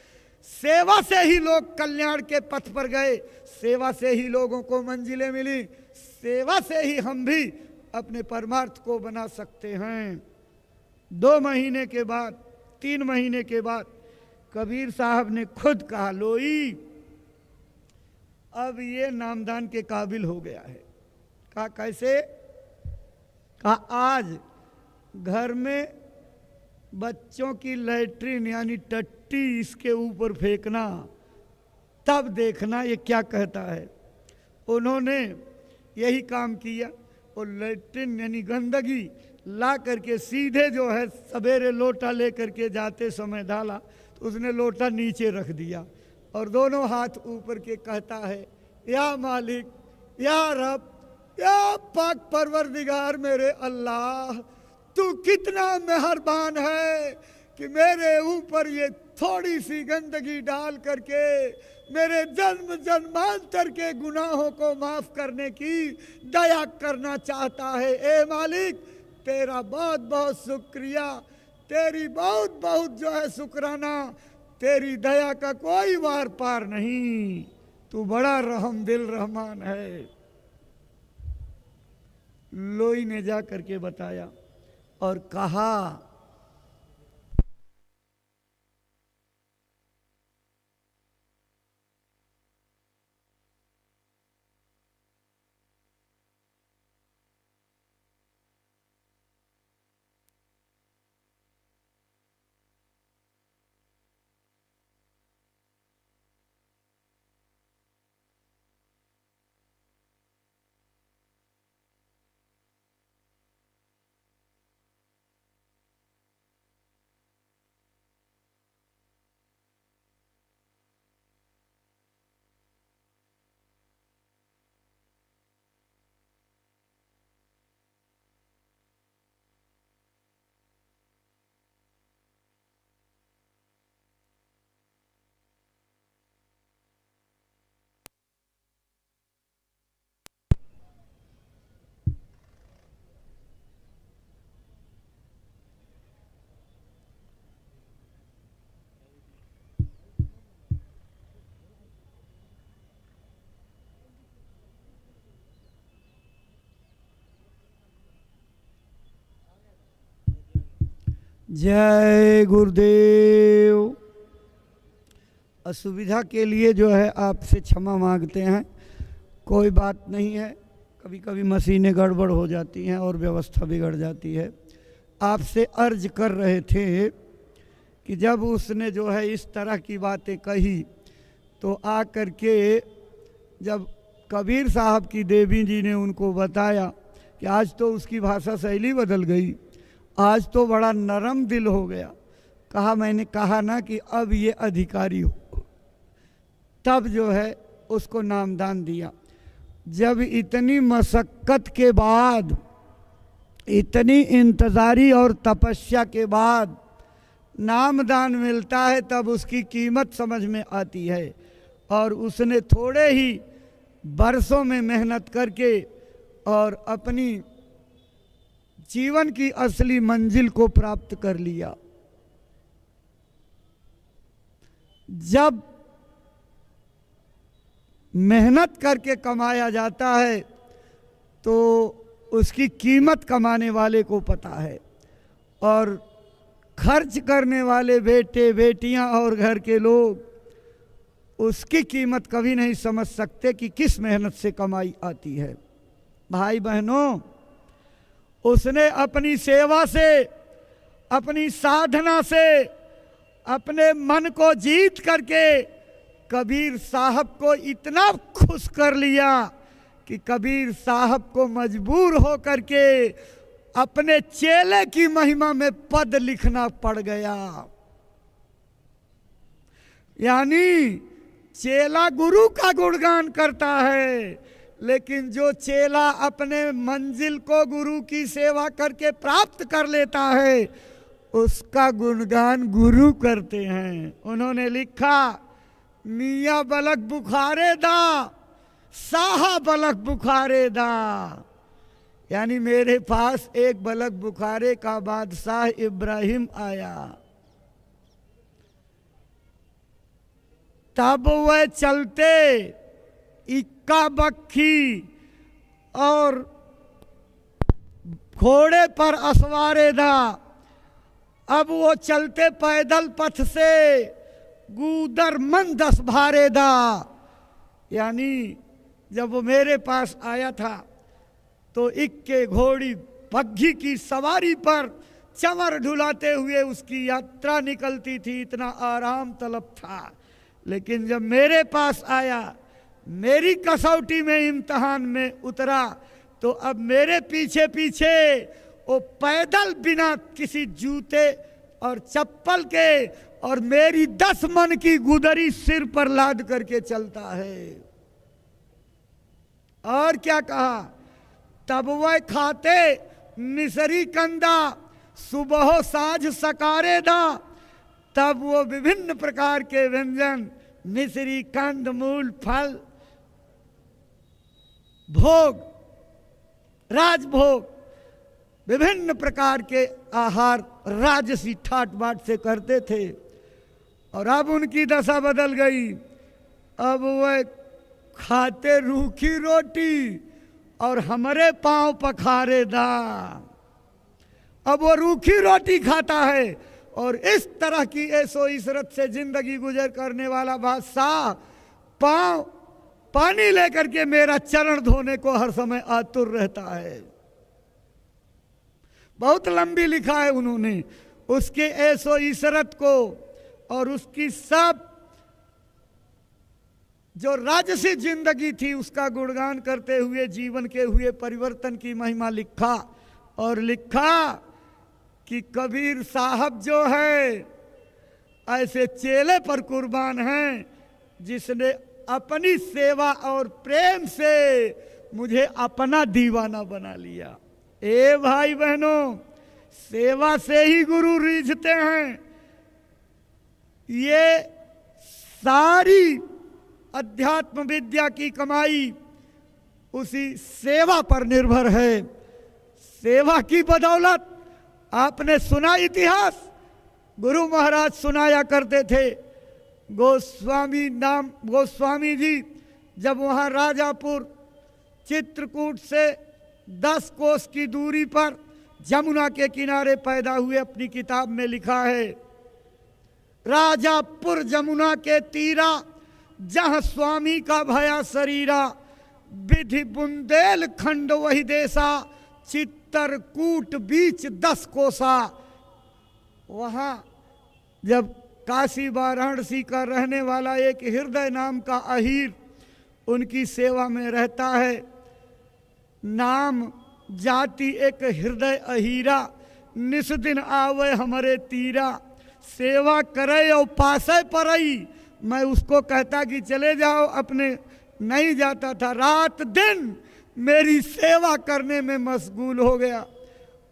सेवा से ही लोग कल्याण के पथ पर गए, सेवा से ही लोगों को मंजिलें मिली, सेवा से ही हम भी अपने परमार्थ को बना सकते हैं। 2 महीने के बाद, 3 महीने के बाद कबीर साहब ने खुद कहा लोई अब ये नामदान के काबिल हो गया है। कहा कैसे? कहा आज घर में बच्चों की लैट्रिन यानी टट्टी इसके ऊपर फेंकना, तब देखना ये क्या कहता है। उन्होंने यही काम किया और लैट्रिन यानी गंदगी ला करके सीधे जो है सवेरे लोटा ले करके जाते समय डाला, तो उसने लोटा नीचे रख दिया और दोनों हाथ ऊपर के कहता है या मालिक, या रब, या पाक परवरदिगार मेरे अल्लाह, तू कितना मेहरबान है कि मेरे ऊपर ये थोड़ी सी गंदगी डाल करके मेरे जन्म जन्मांतर के गुनाहों को माफ करने की दया करना चाहता है। ए मालिक तेरा बहुत बहुत शुक्रिया, तेरी बहुत बहुत जो है शुक्राना, तेरी दया का कोई वार पार नहीं, तू बड़ा रहम दिल रहमान है। लोई ने जा करके बताया और कहा जय गुरुदेव। असुविधा के लिए जो है आपसे क्षमा मांगते हैं, कोई बात नहीं है। कभी कभी मशीनें गड़बड़ हो जाती हैं और व्यवस्था बिगड़ जाती है। आपसे अर्ज कर रहे थे कि जब उसने जो है इस तरह की बातें कही तो आ कर के जब कबीर साहब की देवी जी ने उनको बताया कि आज तो उसकी भाषा शैली बदल गई, आज तो बड़ा नरम दिल हो गया। कहा मैंने कहा ना कि अब ये अधिकारी हो। तब जो है उसको नामदान दिया। जब इतनी मशक्क़त के बाद, इतनी इंतज़ारी और तपस्या के बाद नामदान मिलता है तब उसकी कीमत समझ में आती है। और उसने थोड़े ही बरसों में मेहनत करके और अपनी जीवन की असली मंजिल को प्राप्त कर लिया। जब मेहनत करके कमाया जाता है तो उसकी कीमत कमाने वाले को पता है, और खर्च करने वाले बेटे बेटियां और घर के लोग उसकी कीमत कभी नहीं समझ सकते कि किस मेहनत से कमाई आती है। भाई बहनों, उसने अपनी सेवा से, अपनी साधना से अपने मन को जीत करके कबीर साहब को इतना खुश कर लिया कि कबीर साहब को मजबूर हो करके अपने चेले की महिमा में पद लिखना पड़ गया। यानी चेला गुरु का गुणगान करता है, लेकिन जो चेला अपने मंजिल को गुरु की सेवा करके प्राप्त कर लेता है उसका गुणगान गुरु करते हैं। उन्होंने लिखा, मियाँ बलक बुखारे दा, साहा बलक बुखारे दा। यानी मेरे पास एक बलक बुखारे का बादशाह इब्राहिम आया, तब वह चलते इक्का बक्खी और घोड़े पर असवारे दा। अब वो चलते पैदल पथ से गूदर मन 10 भारे दा। यानी जब वो मेरे पास आया था तो इक्के घोड़ी बग्घी की सवारी पर चमर ढुलाते हुए उसकी यात्रा निकलती थी, इतना आराम तलब था। लेकिन जब मेरे पास आया, मेरी कसौटी में इम्तिहान में उतरा, तो अब मेरे पीछे पीछे वो पैदल बिना किसी जूते और चप्पल के और मेरी 10 मन की गुदरी सिर पर लाद करके चलता है। और क्या कहा, तब वह खाते मिसरी कंदा, सुबह साझ सकारे दा। तब वो विभिन्न प्रकार के व्यंजन, मिश्री, कंद, मूल, फल, भोग, राजभोग, विभिन्न प्रकार के आहार राजसी ठाट बाट से करते थे। और अब उनकी दशा बदल गई। अब वह खाते रूखी रोटी और हमारे पांव पखारे दा। अब वो रूखी रोटी खाता है और इस तरह की ऐसो इसरत से जिंदगी गुजर करने वाला बादशाह पांव पानी लेकर के मेरा चरण धोने को हर समय आतुर रहता है। बहुत लंबी लिखा है उन्होंने उसके ऐसो इसरत को और उसकी सब जो राजसी जिंदगी थी उसका गुणगान करते हुए जीवन के हुए परिवर्तन की महिमा लिखा। और लिखा कि कबीर साहब जो है ऐसे चेले पर कुर्बान हैं जिसने अपनी सेवा और प्रेम से मुझे अपना दीवाना बना लिया। ए भाई बहनों, सेवा से ही गुरु रीझते हैं। ये सारी अध्यात्म विद्या की कमाई उसी सेवा पर निर्भर है। सेवा की बदौलत आपने सुना इतिहास, गुरु महाराज सुनाया करते थे। गोस्वामी जी जब वहाँ राजापुर चित्रकूट से 10 कोस की दूरी पर जमुना के किनारे पैदा हुए। अपनी किताब में लिखा है, राजापुर जमुना के तीरा, जहाँ स्वामी का भया शरीरा, विधि बुंदेल खंड वही देसा, चित्तरकूट बीच 10 कोसा। वहाँ जब काशी वाराणसी का रहने वाला एक हृदय नाम का अहीर उनकी सेवा में रहता है। नाम जाति एक हृदय अहीरा, निस दिन आवे हमारे तीरा, सेवा करे और पासे परई। मैं उसको कहता कि चले जाओ, अपने नहीं जाता था। रात दिन मेरी सेवा करने में मशगूल हो गया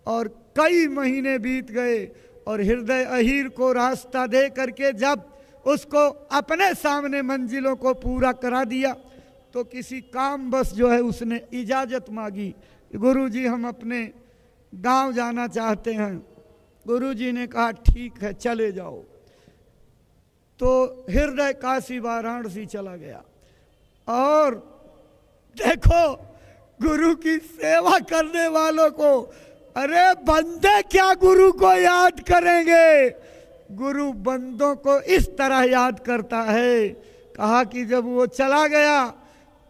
और कई महीने बीत गए। और हृदय अहीर को रास्ता दे करके जब उसको अपने सामने मंजिलों को पूरा करा दिया तो किसी काम बस जो है उसने इजाज़त मांगी, गुरुजी हम अपने गांव जाना चाहते हैं। गुरुजी ने कहा ठीक है चले जाओ। तो हृदय काशी वाराणसी चला गया और देखो गुरु की सेवा करने वालों को, अरे बंदे क्या गुरु को याद करेंगे, गुरु बंदों को इस तरह याद करता है। कहा कि जब वो चला गया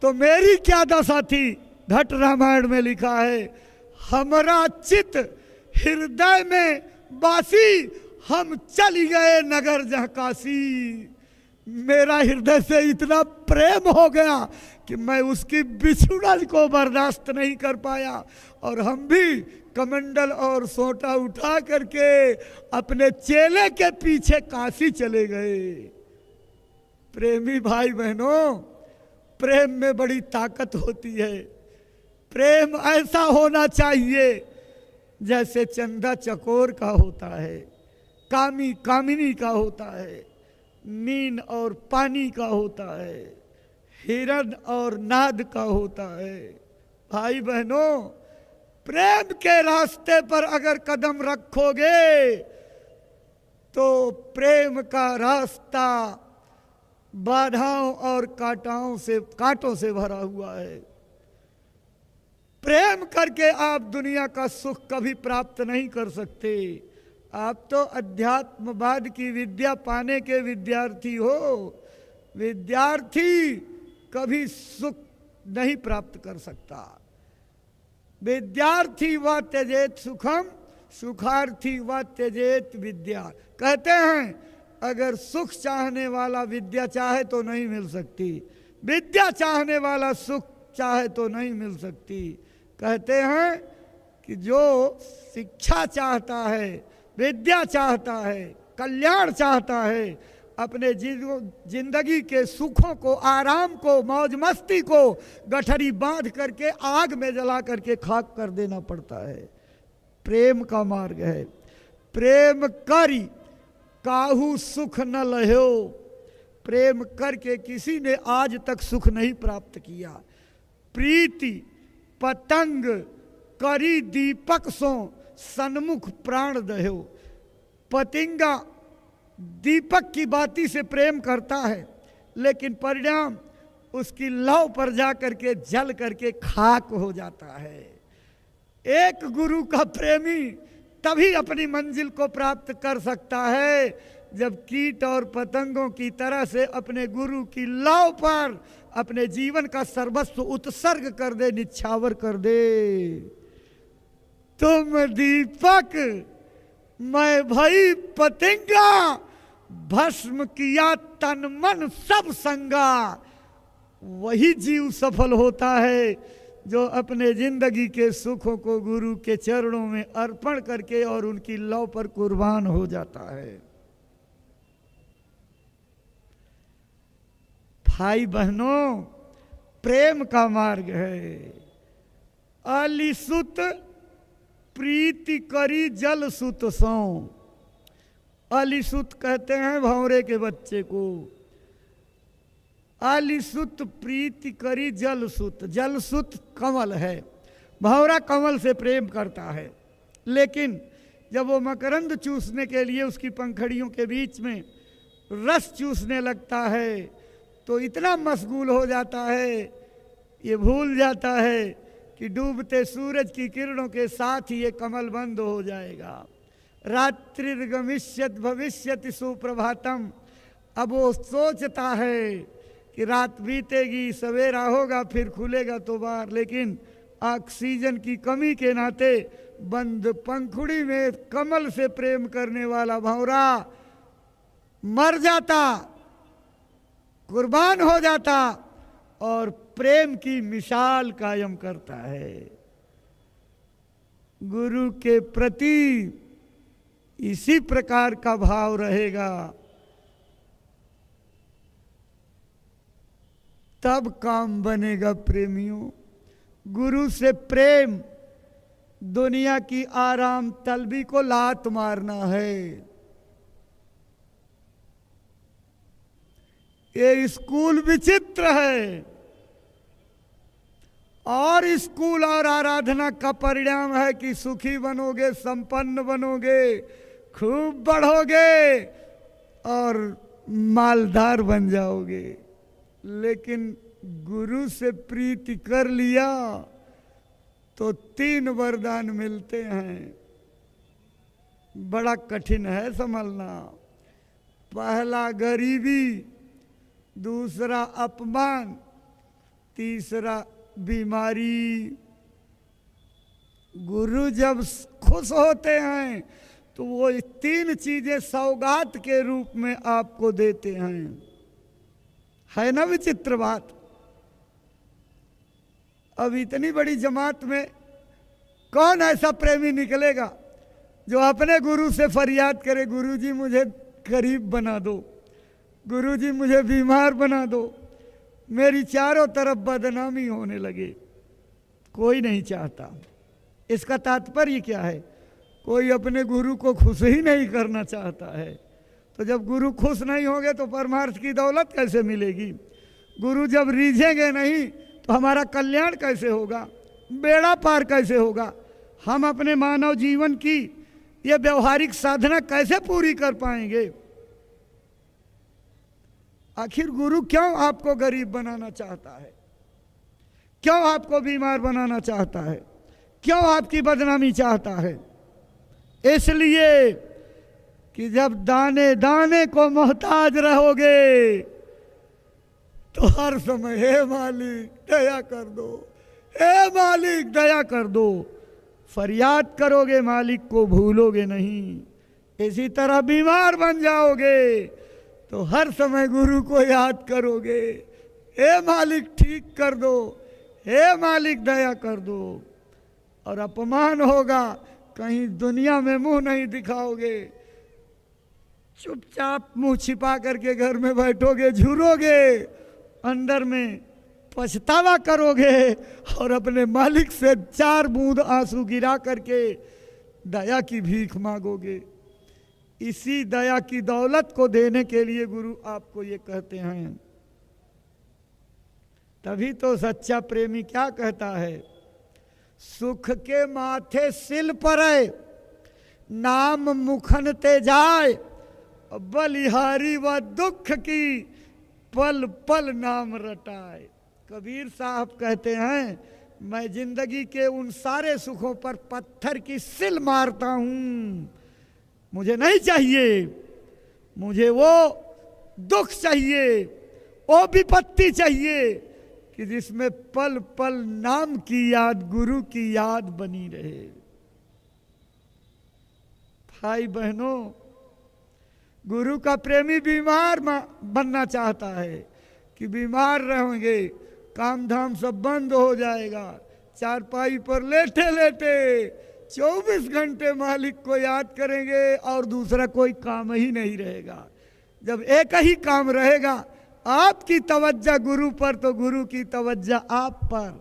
तो मेरी क्या दशा थी। घट रामायण में लिखा है, हमारा चित हृदय में बासी, हम चली गए नगर जहाँ काशी। मेरा हृदय से इतना प्रेम हो गया कि मैं उसकी बिछुड़न को बर्दाश्त नहीं कर पाया और हम भी कमंडल और सोटा उठा करके अपने चेले के पीछे काशी चले गए। प्रेमी भाई बहनों, प्रेम में बड़ी ताकत होती है। प्रेम ऐसा होना चाहिए जैसे चंदा चकोर का होता है, कामी कामिनी का होता है, नीन और पानी का होता है, हिरण और नाद का होता है। भाई बहनों, प्रेम के रास्ते पर अगर कदम रखोगे तो प्रेम का रास्ता बाधाओं और कांटों से भरा हुआ है। प्रेम करके आप दुनिया का सुख कभी प्राप्त नहीं कर सकते। आप तो अध्यात्मवाद की विद्या पाने के विद्यार्थी हो। विद्यार्थी कभी सुख नहीं प्राप्त कर सकता। विद्यार्थी व त्यजेत सुखम, सुखार्थी व त्यजेत विद्या। कहते हैं अगर सुख चाहने वाला विद्या चाहे तो नहीं मिल सकती, विद्या चाहने वाला सुख चाहे तो नहीं मिल सकती। कहते हैं कि जो शिक्षा चाहता है, विद्या चाहता है, कल्याण चाहता है, अपने जिंदगी के सुखों को, आराम को, मौज मस्ती को गठरी बांध करके आग में जला करके खाक कर देना पड़ता है। प्रेम का मार्ग है। प्रेम करी काहू सुख न लहो। प्रेम करके किसी ने आज तक सुख नहीं प्राप्त किया। प्रीति पतंग करी दीपक सो सन्मुख प्राण दहो। पतिंगा दीपक की बाती से प्रेम करता है लेकिन परिणाम उसकी लौ पर जा करके जल करके खाक हो जाता है। एक गुरु का प्रेमी तभी अपनी मंजिल को प्राप्त कर सकता है जब कीट और पतंगों की तरह से अपने गुरु की लौ पर अपने जीवन का सर्वस्व उत्सर्ग कर दे, निछावर कर दे। तुम दीपक मैं भई पतंगा, भस्म किया तन मन सब संगा। वही जीव सफल होता है जो अपने जिंदगी के सुखों को गुरु के चरणों में अर्पण करके और उनकी लौ पर कुर्बान हो जाता है। भाई बहनों, प्रेम का मार्ग है। अलिसुत प्रीति करी जल सुत सौ। अलिसुत कहते हैं भंवरे के बच्चे को। अलिसुत प्रीति करी जल सुत। जल सुत कमल है, भंवरा कमल से प्रेम करता है, लेकिन जब वो मकरंद चूसने के लिए उसकी पंखड़ियों के बीच में रस चूसने लगता है तो इतना मशगूल हो जाता है, ये भूल जाता है कि कि डूबते सूरज की किरणों के साथ ही ये कमल बंद हो जाएगा। रात्रिर्गमिष्यत भविष्यति सुप्रभातम। अब वो सोचता है कि रात बीतेगी, सवेरा होगा, फिर खुलेगा तो बाहर, लेकिन ऑक्सीजन की कमी के नाते बंद पंखुड़ी में कमल से प्रेम करने वाला भंवरा मर जाता, कुर्बान हो जाता और प्रेम की मिसाल कायम करता है। गुरु के प्रति इसी प्रकार का भाव रहेगा, तब काम बनेगा प्रेमियों। गुरु से प्रेम दुनिया की आराम तलबी को लात मारना है। ये स्कूल विचित्र है और स्कूल और आराधना का परिणाम है कि सुखी बनोगे, संपन्न बनोगे, खूब बढ़ोगे और मालदार बन जाओगे। लेकिन गुरु से प्रीति कर लिया तो 3 वरदान मिलते हैं। बड़ा कठिन है संभलना। पहला गरीबी, दूसरा अपमान, तीसरा बीमारी। गुरु जब खुश होते हैं तो वो 3 चीजें सौगात के रूप में आपको देते हैं। है ना विचित्र बात। अब इतनी बड़ी जमात में कौन ऐसा प्रेमी निकलेगा जो अपने गुरु से फरियाद करे, गुरुजी मुझे गरीब बना दो, गुरुजी मुझे बीमार बना दो, मेरी चारों तरफ बदनामी होने लगे। कोई नहीं चाहता। इसका तात्पर्य क्या है? कोई अपने गुरु को खुश ही नहीं करना चाहता है। तो जब गुरु खुश नहीं होंगे तो परमार्थ की दौलत कैसे मिलेगी? गुरु जब रीझेंगे नहीं तो हमारा कल्याण कैसे होगा, बेड़ा पार कैसे होगा? हम अपने मानव जीवन की ये व्यवहारिक साधना कैसे पूरी कर पाएंगे? आखिर गुरु क्यों आपको गरीब बनाना चाहता है? क्यों आपको बीमार बनाना चाहता है? क्यों आपकी बदनामी चाहता है? इसलिए कि जब दाने दाने को मोहताज रहोगे तो हर समय हे मालिक दया कर दो, हे मालिक दया कर दो, फरियाद करोगे, मालिक को भूलोगे नहीं। इसी तरह बीमार बन जाओगे तो हर समय गुरु को याद करोगे, हे मालिक ठीक कर दो, हे मालिक दया कर दो। और अपमान होगा, कहीं दुनिया में मुंह नहीं दिखाओगे, चुपचाप मुंह छिपा करके घर में बैठोगे, झूरोगे, अंदर में पछतावा करोगे और अपने मालिक से 4 बूंद आंसू गिरा करके दया की भीख मांगोगे। इसी दया की दौलत को देने के लिए गुरु आपको ये कहते हैं। तभी तो सच्चा प्रेमी क्या कहता है? सुख के माथे सिल परे, नाम मुखन ते जाए, बलिहारी व दुख की पल पल नाम रटाए। कबीर साहब कहते हैं, मैं जिंदगी के उन सारे सुखों पर पत्थर की सिल मारता हूं। मुझे नहीं चाहिए, मुझे वो दुख चाहिए, वो विपत्ति चाहिए कि जिसमें पल पल नाम की याद, गुरु की याद बनी रहे। भाई बहनों, गुरु का प्रेमी बीमार बनना चाहता है कि बीमार रहेंगे, काम धाम सब बंद हो जाएगा, चारपाई पर लेटे लेटे 24 घंटे मालिक को याद करेंगे और दूसरा कोई काम ही नहीं रहेगा। जब एक ही काम रहेगा, आपकी तवज्जो गुरु पर तो गुरु की तवज्जो आप पर।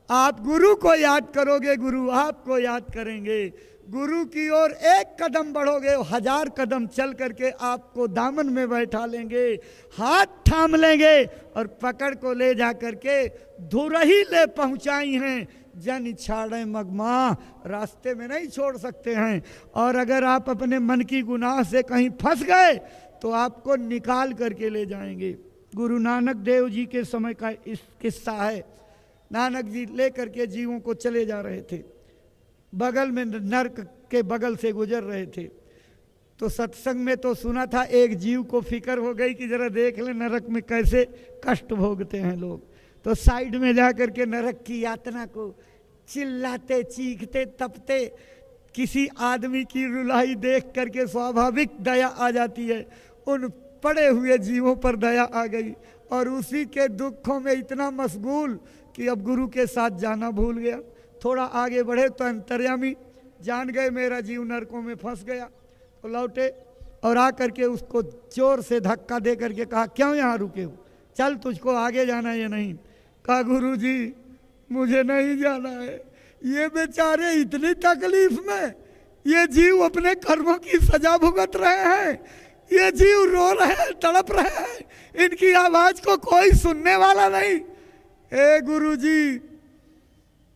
आप गुरु को याद करोगे, गुरु आपको याद करेंगे। गुरु की ओर एक कदम बढ़ोगे, 1000 कदम चल करके आपको दामन में बैठा लेंगे, हाथ थाम लेंगे और पकड़ को ले जा करके धुरही ले पहुंचाई हैं। जन छाड़े मगमा, रास्ते में नहीं छोड़ सकते हैं। और अगर आप अपने मन की गुनाह से कहीं फंस गए तो आपको निकाल करके ले जाएंगे। गुरु नानक देव जी के समय का इस किस्सा है नानक जी लेकर के जीवों को चले जा रहे थे, बगल में नरक के बगल से गुजर रहे थे। तो सत्संग में तो सुना था, एक जीव को फिक्र हो गई कि जरा देख ले नरक में कैसे कष्ट भोगते हैं लोग। तो साइड में जा करके नरक की यातना को चिल्लाते चीखते तपते, किसी आदमी की रुलाई देख करके स्वाभाविक दया आ जाती है, उन पड़े हुए जीवों पर दया आ गई और उसी के दुखों में इतना मशगूल कि अब गुरु के साथ जाना भूल गया। थोड़ा आगे बढ़े तो अंतर्यामी जान गए मेरा जीव नरकों में फंस गया, तो लौटे और आकर के उसको जोर से धक्का दे करके कहा, क्यों यहाँ रुके हो, चल तुझको आगे जाना है या नहीं। कहा, गुरु जी मुझे नहीं जाना है, ये बेचारे इतनी तकलीफ में, ये जीव अपने कर्मों की सजा भुगत रहे हैं, ये जीव रो रहे हैं, तड़प रहे हैं, इनकी आवाज को कोई सुनने वाला नहीं। ए गुरु जी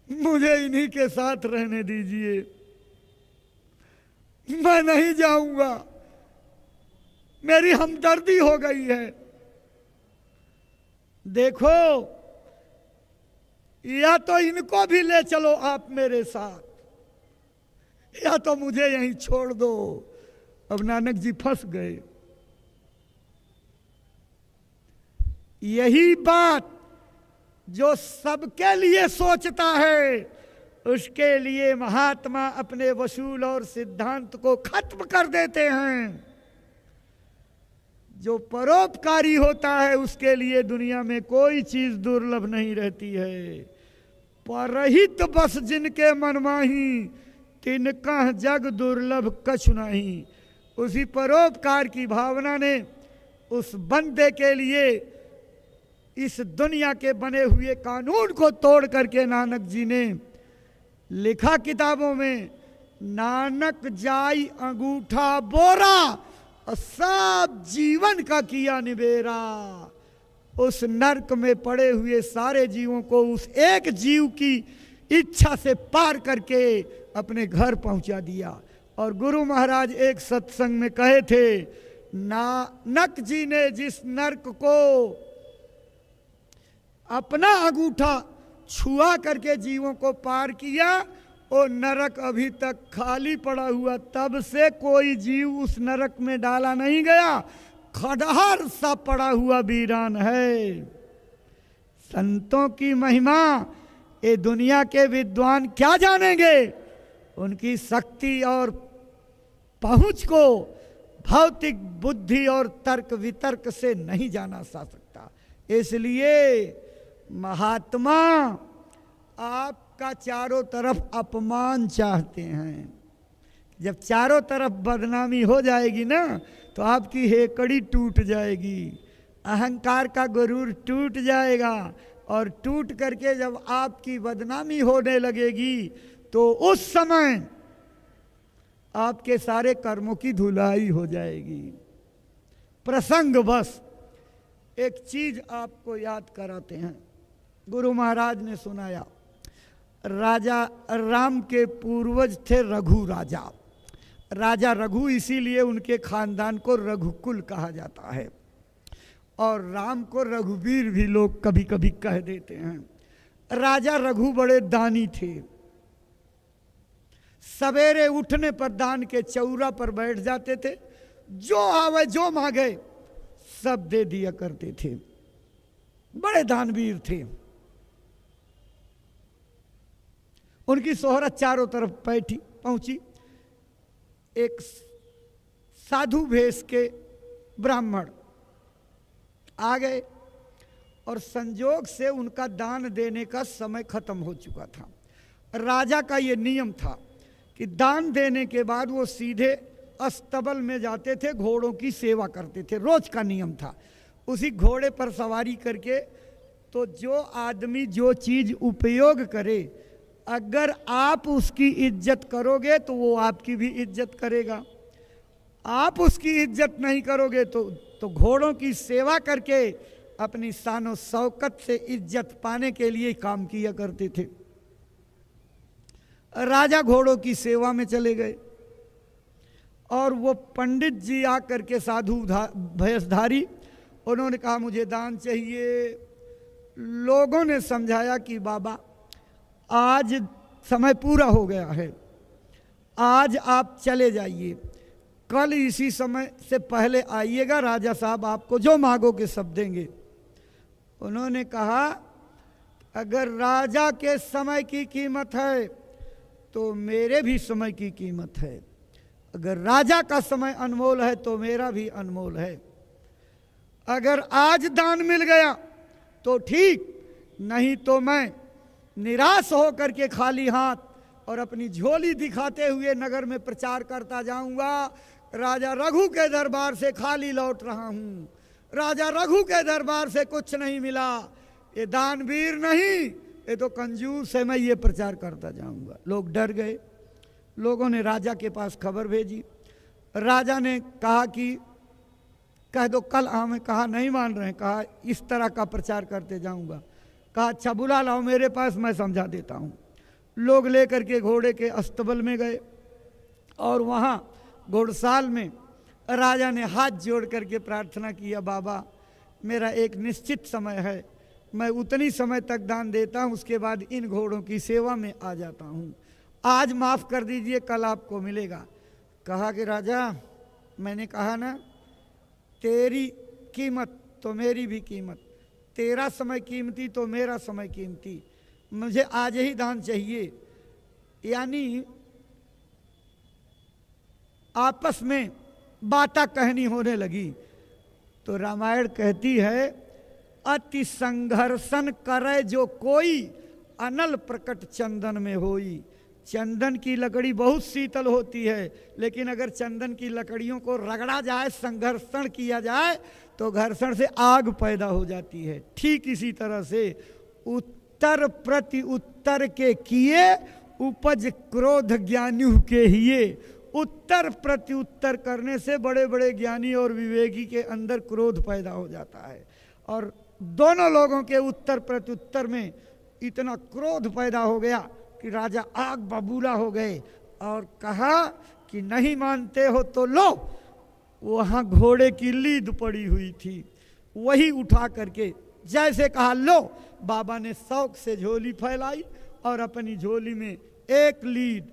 मुझे इन्हीं के साथ रहने दीजिए, मैं नहीं जाऊंगा, मेरी हमदर्दी हो गई है। देखो या तो इनको भी ले चलो आप मेरे साथ, या तो मुझे यहीं छोड़ दो। अब नानक जी फंस गए। यही बात जो सबके लिए सोचता है, उसके लिए महात्मा अपने वसूल और सिद्धांत को खत्म कर देते हैं। जो परोपकारी होता है उसके लिए दुनिया में कोई चीज दुर्लभ नहीं रहती है। परहित बस जिनके मन माही, तिनका जग दुर्लभ कछु नहीं। उसी परोपकार की भावना ने उस बंदे के लिए इस दुनिया के बने हुए कानून को तोड़ करके नानक जी ने लिखा किताबों में, नानक जाई अंगूठा बोरा और सब जीवन का किया निबेरा। उस नरक में पड़े हुए सारे जीवों को उस एक जीव की इच्छा से पार करके अपने घर पहुंचा दिया। और गुरु महाराज एक सत्संग में कहे थे, नानक जी ने जिस नरक को अपना अंगूठा छुआ करके जीवों को पार किया, वो नरक अभी तक खाली पड़ा हुआ, तब से कोई जीव उस नरक में डाला नहीं गया, खड़हर सा पड़ा हुआ वीरान है। संतों की महिमा ये दुनिया के विद्वान क्या जानेंगे, उनकी शक्ति और पहुंच को भौतिक बुद्धि और तर्क वितर्क से नहीं जाना जा सकता। इसलिए महात्मा आपका चारों तरफ अपमान चाहते हैं। जब चारों तरफ बदनामी हो जाएगी ना, तो आपकी हेकड़ी टूट जाएगी, अहंकार का गुरूर टूट जाएगा, और टूट करके जब आपकी बदनामी होने लगेगी तो उस समय आपके सारे कर्मों की धुलाई हो जाएगी। प्रसंग बस एक चीज आपको याद कराते हैं। गुरु महाराज ने सुनाया, राजा राम के पूर्वज थे रघु राजा। राजा रघु इसीलिए उनके खानदान को रघुकुल कहा जाता है, और राम को रघुवीर भी लोग कभी कभी कह देते हैं। राजा रघु बड़े दानी थे। सवेरे उठने पर दान के चौरा पर बैठ जाते थे, जो आवे जो मांगे सब दे दिया करते थे। बड़े दानवीर थे। उनकी शोहरत चारों तरफ पहुंची। एक साधु भेष के ब्राह्मण आ गए, और संजोग से उनका दान देने का समय खत्म हो चुका था। राजा का ये नियम था कि दान देने के बाद वो सीधे अस्तबल में जाते थे, घोड़ों की सेवा करते थे, रोज का नियम था। उसी घोड़े पर सवारी करके, तो जो आदमी जो चीज उपयोग करे, अगर आप उसकी इज्जत करोगे तो वो आपकी भी इज्जत करेगा। आप उसकी इज्जत नहीं करोगे तो घोड़ों की सेवा करके अपनी शान शौकत से इज्जत पाने के लिए काम किया करते थे। राजा घोड़ों की सेवा में चले गए, और वो पंडित जी आकर के साधु भेषधारी, उन्होंने कहा मुझे दान चाहिए। लोगों ने समझाया कि बाबा आज समय पूरा हो गया है, आज आप चले जाइए, कल इसी समय से पहले आइएगा, राजा साहब आपको जो मांगोगे सब देंगे। उन्होंने कहा अगर राजा के समय की कीमत है तो मेरे भी समय की कीमत है, अगर राजा का समय अनमोल है तो मेरा भी अनमोल है। अगर आज दान मिल गया तो ठीक, नहीं तो मैं निराश होकर के खाली हाथ और अपनी झोली दिखाते हुए नगर में प्रचार करता जाऊंगा, राजा रघु के दरबार से खाली लौट रहा हूं, राजा रघु के दरबार से कुछ नहीं मिला, ये दानवीर नहीं, ये तो कंजूस है, मैं ये प्रचार करता जाऊंगा। लोग डर गए। लोगों ने राजा के पास खबर भेजी। राजा ने कहा कि कह दो कल आवे। कहा नहीं मान रहे हैं। कहा इस तरह का प्रचार करते जाऊंगा। कहा अच्छा बुला लाओ मेरे पास, मैं समझा देता हूँ। लोग लेकर के घोड़े के अस्तबल में गए और वहाँ घोड़साल में राजा ने हाथ जोड़ करके प्रार्थना किया, बाबा मेरा एक निश्चित समय है, मैं उतनी समय तक दान देता हूँ, उसके बाद इन घोड़ों की सेवा में आ जाता हूँ, आज माफ़ कर दीजिए, कल आपको मिलेगा। कहा कि राजा मैंने कहा ना, तेरी कीमत तो मेरी भी कीमत, तेरा समय कीमती तो मेरा समय कीमती, मुझे आज ही दान चाहिए। यानी आपस में बातें कहनी होने लगी। तो रामायण कहती है अति संघर्षण करे जो कोई, अनल प्रकट चंदन में होई। चंदन की लकड़ी बहुत शीतल होती है, लेकिन अगर चंदन की लकड़ियों को रगड़ा जाए, संघर्षण किया जाए, तो घर्षण से आग पैदा हो जाती है। ठीक इसी तरह से उत्तर प्रति उत्तर के किए, उपज क्रोध ज्ञानी के हिये। उत्तर प्रति उत्तर करने से बड़े बड़े ज्ञानी और विवेकी के अंदर क्रोध पैदा हो जाता है, और दोनों लोगों के उत्तर प्रत्युत्तर में इतना क्रोध पैदा हो गया कि राजा आग बबूला हो गए और कहा कि नहीं मानते हो तो लो। वहाँ घोड़े की लीद पड़ी हुई थी, वही उठा करके जैसे कहा लो, बाबा ने शौक से झोली फैलाई और अपनी झोली में एक लीद,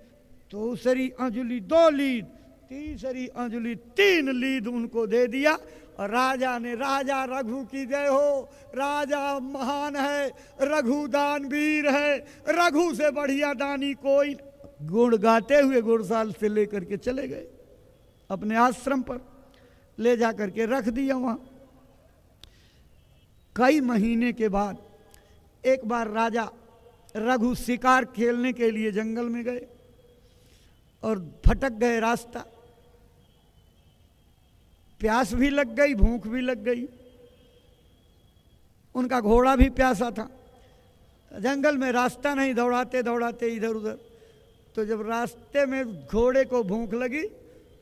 दूसरी अंजुली 2 लीद, तीसरी अंजुली 3 लीद उनको दे दिया। और राजा ने, राजा रघु की जय हो, राजा महान है, रघु दानवीर है, रघु से बढ़िया दानी कोई। गुण गाते हुए घुड़साल से लेकर के चले गए अपने आश्रम पर, ले जा करके रख दिया वहाँ। कई महीने के बाद एक बार राजा रघु शिकार खेलने के लिए जंगल में गए और भटक गए रास्ता, प्यास भी लग गई, भूख भी लग गई, उनका घोड़ा भी प्यासा था। जंगल में रास्ता नहीं, दौड़ाते दौड़ाते इधर उधर, तो जब रास्ते में घोड़े को भूख लगी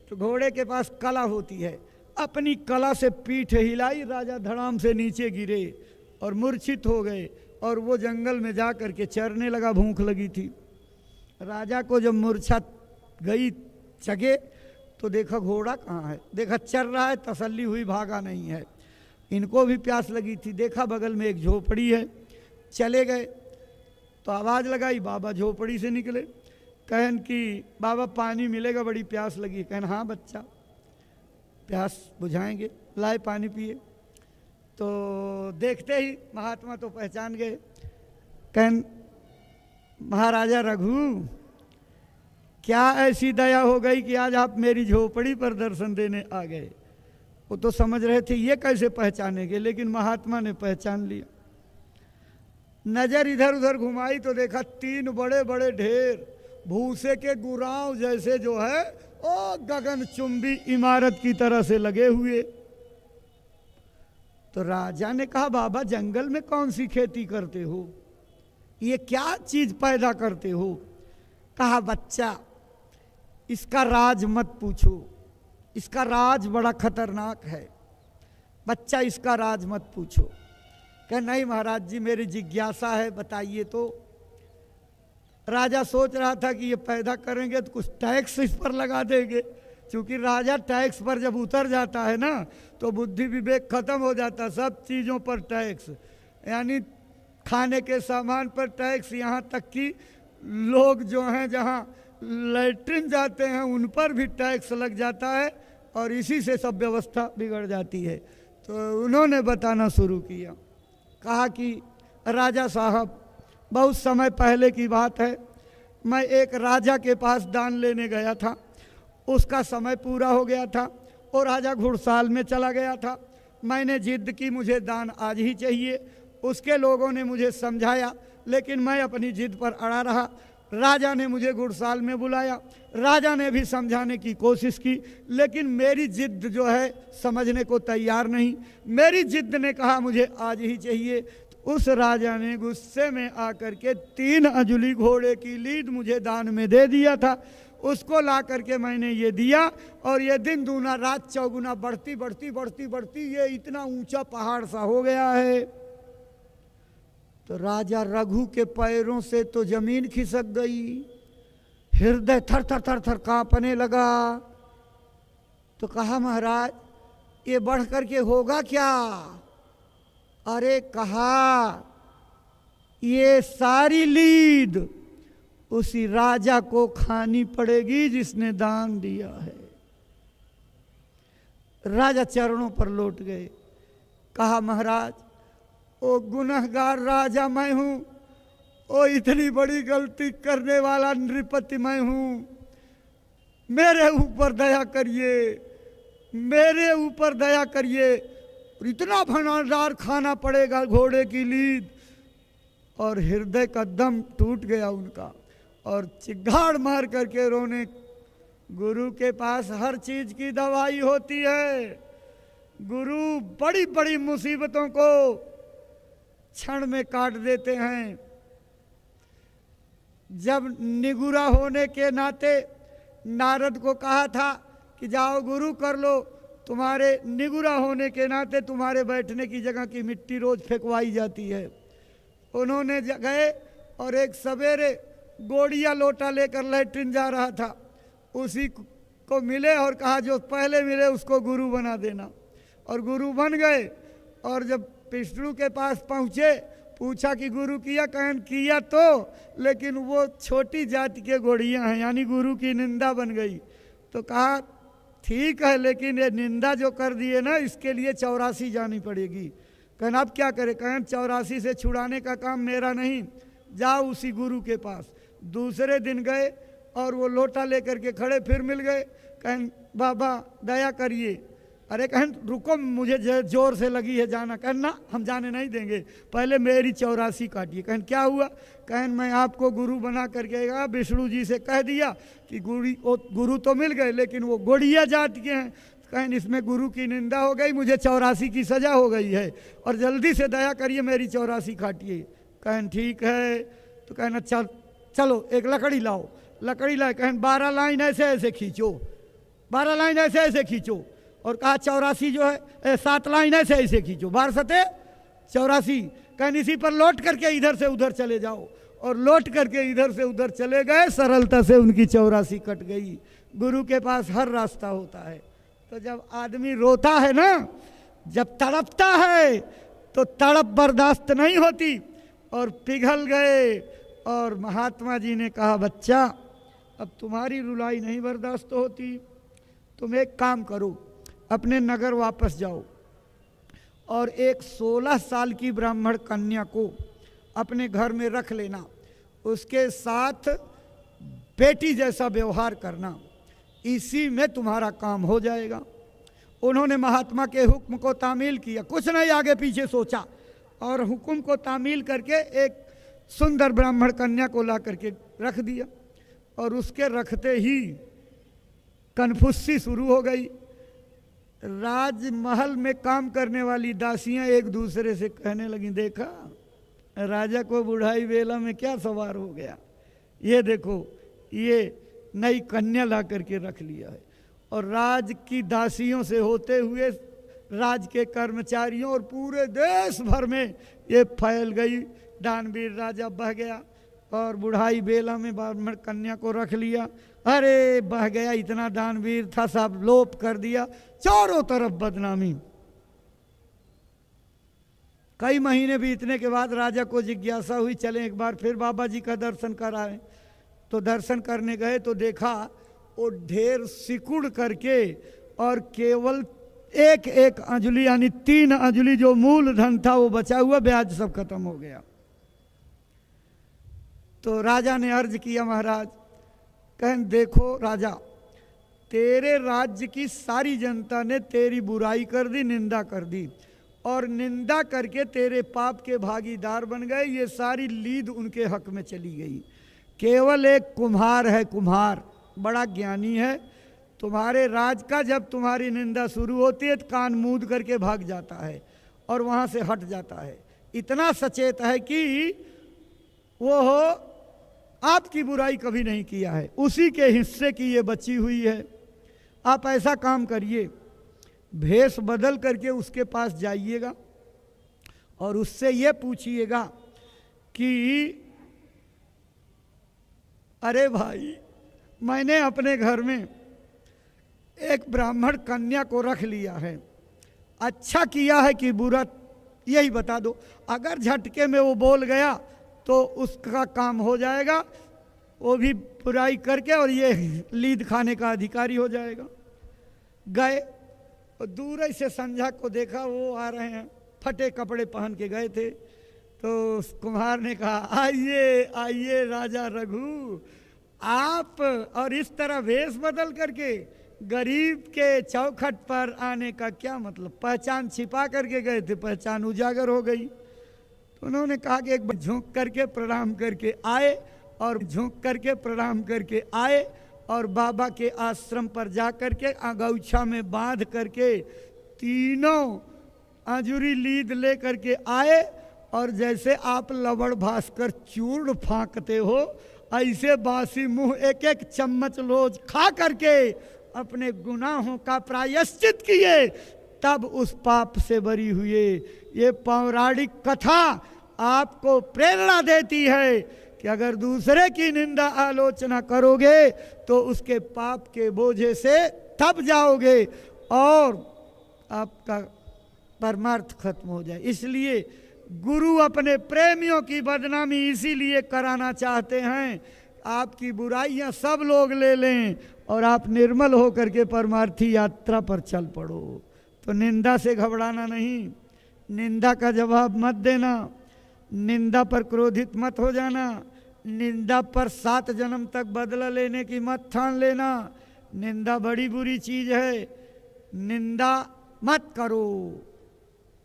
तो घोड़े के पास कला होती है, अपनी कला से पीठ हिलाई, राजा धड़ाम से नीचे गिरे और मूर्छित हो गए, और वो जंगल में जा कर के चरने लगा, भूख लगी थी। राजा को जब मूर्छा गई जगे तो देखा घोड़ा कहाँ है, देखा चर रहा है, तसल्ली हुई, भागा नहीं है। इनको भी प्यास लगी थी, देखा बगल में एक झोपड़ी है, चले गए तो आवाज़ लगाई, बाबा झोपड़ी से निकले, कहन कि बाबा पानी मिलेगा, बड़ी प्यास लगी। कहन हाँ बच्चा, प्यास बुझाएंगे, लाए पानी पिए। तो देखते ही महात्मा तो पहचान गए, कहन महाराजा रघु, क्या ऐसी दया हो गई कि आज आप मेरी झोपड़ी पर दर्शन देने आ गए। वो तो समझ रहे थे ये कैसे पहचानेंगे, लेकिन महात्मा ने पहचान लिया। नज़र इधर उधर घुमाई तो देखा 3 बड़े बड़े ढेर भूसे के गुराव जैसे जो है ओ गगनचुंबी इमारत की तरह से लगे हुए। तो राजा ने कहा बाबा जंगल में कौन सी खेती करते हो, ये क्या चीज पैदा करते हो। कहा बच्चा इसका राज मत पूछो, इसका राज बड़ा खतरनाक है, बच्चा इसका राज मत पूछो। कह नहीं महाराज जी मेरी जिज्ञासा है, बताइए तो। राजा सोच रहा था कि ये पैदा करेंगे तो कुछ टैक्स इस पर लगा देंगे, क्योंकि राजा टैक्स पर जब उतर जाता है ना तो बुद्धि विवेक खत्म हो जाता, सब चीज़ों पर टैक्स, यानी खाने के सामान पर टैक्स, यहाँ तक कि लोग जो हैं जहाँ लैट्रिन जाते हैं उन पर भी टैक्स लग जाता है और इसी से सब व्यवस्था बिगड़ जाती है। तो उन्होंने बताना शुरू किया, कहा कि राजा साहब, बहुत समय पहले की बात है, मैं एक राजा के पास दान लेने गया था। उसका समय पूरा हो गया था और राजा घुड़साल में चला गया था। मैंने जिद की मुझे दान आज ही चाहिए। उसके लोगों ने मुझे समझाया, लेकिन मैं अपनी जिद पर अड़ा रहा। राजा ने मुझे घुड़साल में बुलाया, राजा ने भी समझाने की कोशिश की, लेकिन मेरी जिद जो है समझने को तैयार नहीं। मेरी जिद ने कहा मुझे आज ही चाहिए। तो उस राजा ने गुस्से में आकर के 3 अंजुली घोड़े की लीद मुझे दान में दे दिया था। उसको ला करके मैंने ये दिया और ये दिन दूना रात चौगुना बढ़ती बढ़ती बढ़ती बढ़ती ये इतना ऊंचा पहाड़ सा हो गया है। तो राजा रघु के पैरों से तो जमीन खिसक गई, हृदय थर थर थर थर कांपने लगा। तो कहा महाराज ये बढ़ करके होगा क्या? अरे कहा ये सारी लीद उसी राजा को खानी पड़ेगी जिसने दान दिया है। राजा चरणों पर लौट गए। कहा महाराज ओ गुनहगार राजा मैं हूँ, ओ इतनी बड़ी गलती करने वाला नृपति मैं हूँ, मेरे ऊपर दया करिए, मेरे ऊपर दया करिए। इतना भंडार खाना पड़ेगा घोड़े की लीद। और हृदय का दम टूट गया उनका और चिघाड़ मार करके रोने। गुरु के पास हर चीज की दवाई होती है। गुरु बड़ी बड़ी मुसीबतों को क्षण में काट देते हैं। जब निगुरा होने के नाते नारद को कहा था कि जाओ गुरु कर लो, तुम्हारे निगुरा होने के नाते तुम्हारे बैठने की जगह की मिट्टी रोज फेंकवाई जाती है। उन्होंने गए और एक सवेरे गोड़िया लोटा लेकर लैट्रिन जा रहा था, उसी को मिले और कहा जो पहले मिले उसको गुरु बना देना। और गुरु बन गए। और जब विष्णु के पास पहुँचे, पूछा कि गुरु किया? कहन किया तो, लेकिन वो छोटी जाति के गोड़ियाँ हैं, यानी गुरु की निंदा बन गई। तो कहा ठीक है, लेकिन ये निंदा जो कर दिए ना इसके लिए 84 जानी पड़ेगी। कहन अब क्या करे? कहन 84 से छुड़ाने का काम मेरा नहीं, जाओ उसी गुरु के पास। दूसरे दिन गए और वो लोटा लेकर के खड़े, फिर मिल गए। कहन बाबा दया करिए। अरे कहन रुको, मुझे जोर से लगी है जाना। कहन ना हम जाने नहीं देंगे, पहले मेरी 84 काटिए। कहन क्या हुआ? कहन मैं आपको गुरु बना करके गया, विष्णु जी से कह दिया कि गुरु तो मिल गए लेकिन वो गोड़िया जात के हैं। कहन इसमें गुरु की निंदा हो गई, मुझे 84 की सजा हो गई है और जल्दी से दया करिए मेरी 84 काटिए। कहन ठीक है। तो कहना चलो एक लकड़ी लाओ। लकड़ी लाए। कहन 12 लाइन ऐसे ऐसे खींचो, 12 लाइन ऐसे ऐसे खींचो। और कहा 84 जो है 7 लाइन ऐसे ऐसे खींचो, 12 सते 84। कहन इसी पर लौट करके इधर से उधर चले जाओ। और लौट करके इधर से उधर चले गए, सरलता से उनकी 84 कट गई। गुरु के पास हर रास्ता होता है। तो जब आदमी रोता है ना, जब तड़पता है तो तड़प बर्दाश्त नहीं होती और पिघल गए। और महात्मा जी ने कहा बच्चा अब तुम्हारी रुलाई नहीं बर्दाश्त होती, तुम एक काम करो, अपने नगर वापस जाओ और एक 16 साल की ब्राह्मण कन्या को अपने घर में रख लेना, उसके साथ बेटी जैसा व्यवहार करना, इसी में तुम्हारा काम हो जाएगा। उन्होंने महात्मा के हुक्म को तामील किया, कुछ नहीं आगे पीछे सोचा और हुक्म को तामील करके एक सुंदर ब्राह्मण कन्या को ला करके रख दिया। और उसके रखते ही कनफुस्सी शुरू हो गई। राजमहल में काम करने वाली दासियां एक दूसरे से कहने लगी, देखा राजा को बुढ़ाई बेला में क्या सवार हो गया, ये देखो ये नई कन्या ला करके रख लिया है। और राज की दासियों से होते हुए राज के कर्मचारियों और पूरे देश भर में ये फैल गई। दानवीर राजा बह गया और बुढ़ाई बेला में ब्राह्मण कन्या को रख लिया। अरे बह गया, इतना दानवीर था, सब लोप कर दिया, चारों तरफ बदनामी। कई महीने बीतने के बाद राजा को जिज्ञासा हुई, चलें एक बार फिर बाबा जी का दर्शन कराएं। तो दर्शन करने गए तो देखा वो ढेर सिकुड़ करके और केवल एक एक अंजलि यानी 3 अंजलि जो मूल धन था वो बचा हुआ, ब्याज सब खत्म हो गया। तो राजा ने अर्ज किया, महाराज कहें देखो राजा, तेरे राज्य की सारी जनता ने तेरी बुराई कर दी, निंदा कर दी, और निंदा करके तेरे पाप के भागीदार बन गए। ये सारी लीद उनके हक में चली गई। केवल एक कुम्हार है, कुम्हार बड़ा ज्ञानी है, तुम्हारे राज का जब तुम्हारी निंदा शुरू होती है तो कान मूंद करके भाग जाता है और वहाँ से हट जाता है। इतना सचेत है कि वो आपकी बुराई कभी नहीं किया है, उसी के हिस्से की ये बची हुई है। आप ऐसा काम करिए, भेष बदल करके उसके पास जाइएगा और उससे ये पूछिएगा कि अरे भाई, मैंने अपने घर में एक ब्राह्मण कन्या को रख लिया है, अच्छा किया है कि बुरा, यही बता दो। अगर झटके में वो बोल गया तो उसका काम हो जाएगा, वो भी बुराई करके और ये लीद खाने का अधिकारी हो जाएगा। गए और दूर से संध्या को देखा, वो आ रहे हैं, फटे कपड़े पहन के गए थे। तो कुम्हार ने कहा, आइए आइए राजा रघु, आप और इस तरह वेश बदल करके गरीब के चौखट पर आने का क्या मतलब? पहचान छिपा करके गए थे, पहचान उजागर हो गई। तो उन्होंने कहा कि एक बार झुक करके प्रणाम करके आए, और झुक करके प्रणाम करके आए और बाबा के आश्रम पर जा करके आगौछा में बांध करके 3 आजुरी लीद ले करके आए, और जैसे आप लवड़ भास्कर चूर्ण फांकते हो, ऐसे बासी मुंह एक एक चम्मच रोज खा करके अपने गुनाहों का प्रायश्चित किए, तब उस पाप से बरी हुए। ये पौराणिक कथा आपको प्रेरणा देती है कि अगर दूसरे की निंदा आलोचना करोगे तो उसके पाप के बोझे से थक जाओगे और आपका परमार्थ खत्म हो जाए। इसलिए गुरु अपने प्रेमियों की बदनामी इसीलिए कराना चाहते हैं, आपकी बुराइयां सब लोग ले लें और आप निर्मल होकर के परमार्थी यात्रा पर चल पड़ो। तो निंदा से घबराना नहीं, निंदा का जवाब मत देना, निंदा पर क्रोधित मत हो जाना, निंदा पर 7 जन्म तक बदला लेने की मत ठान लेना। निंदा बड़ी बुरी चीज है, निंदा मत करो।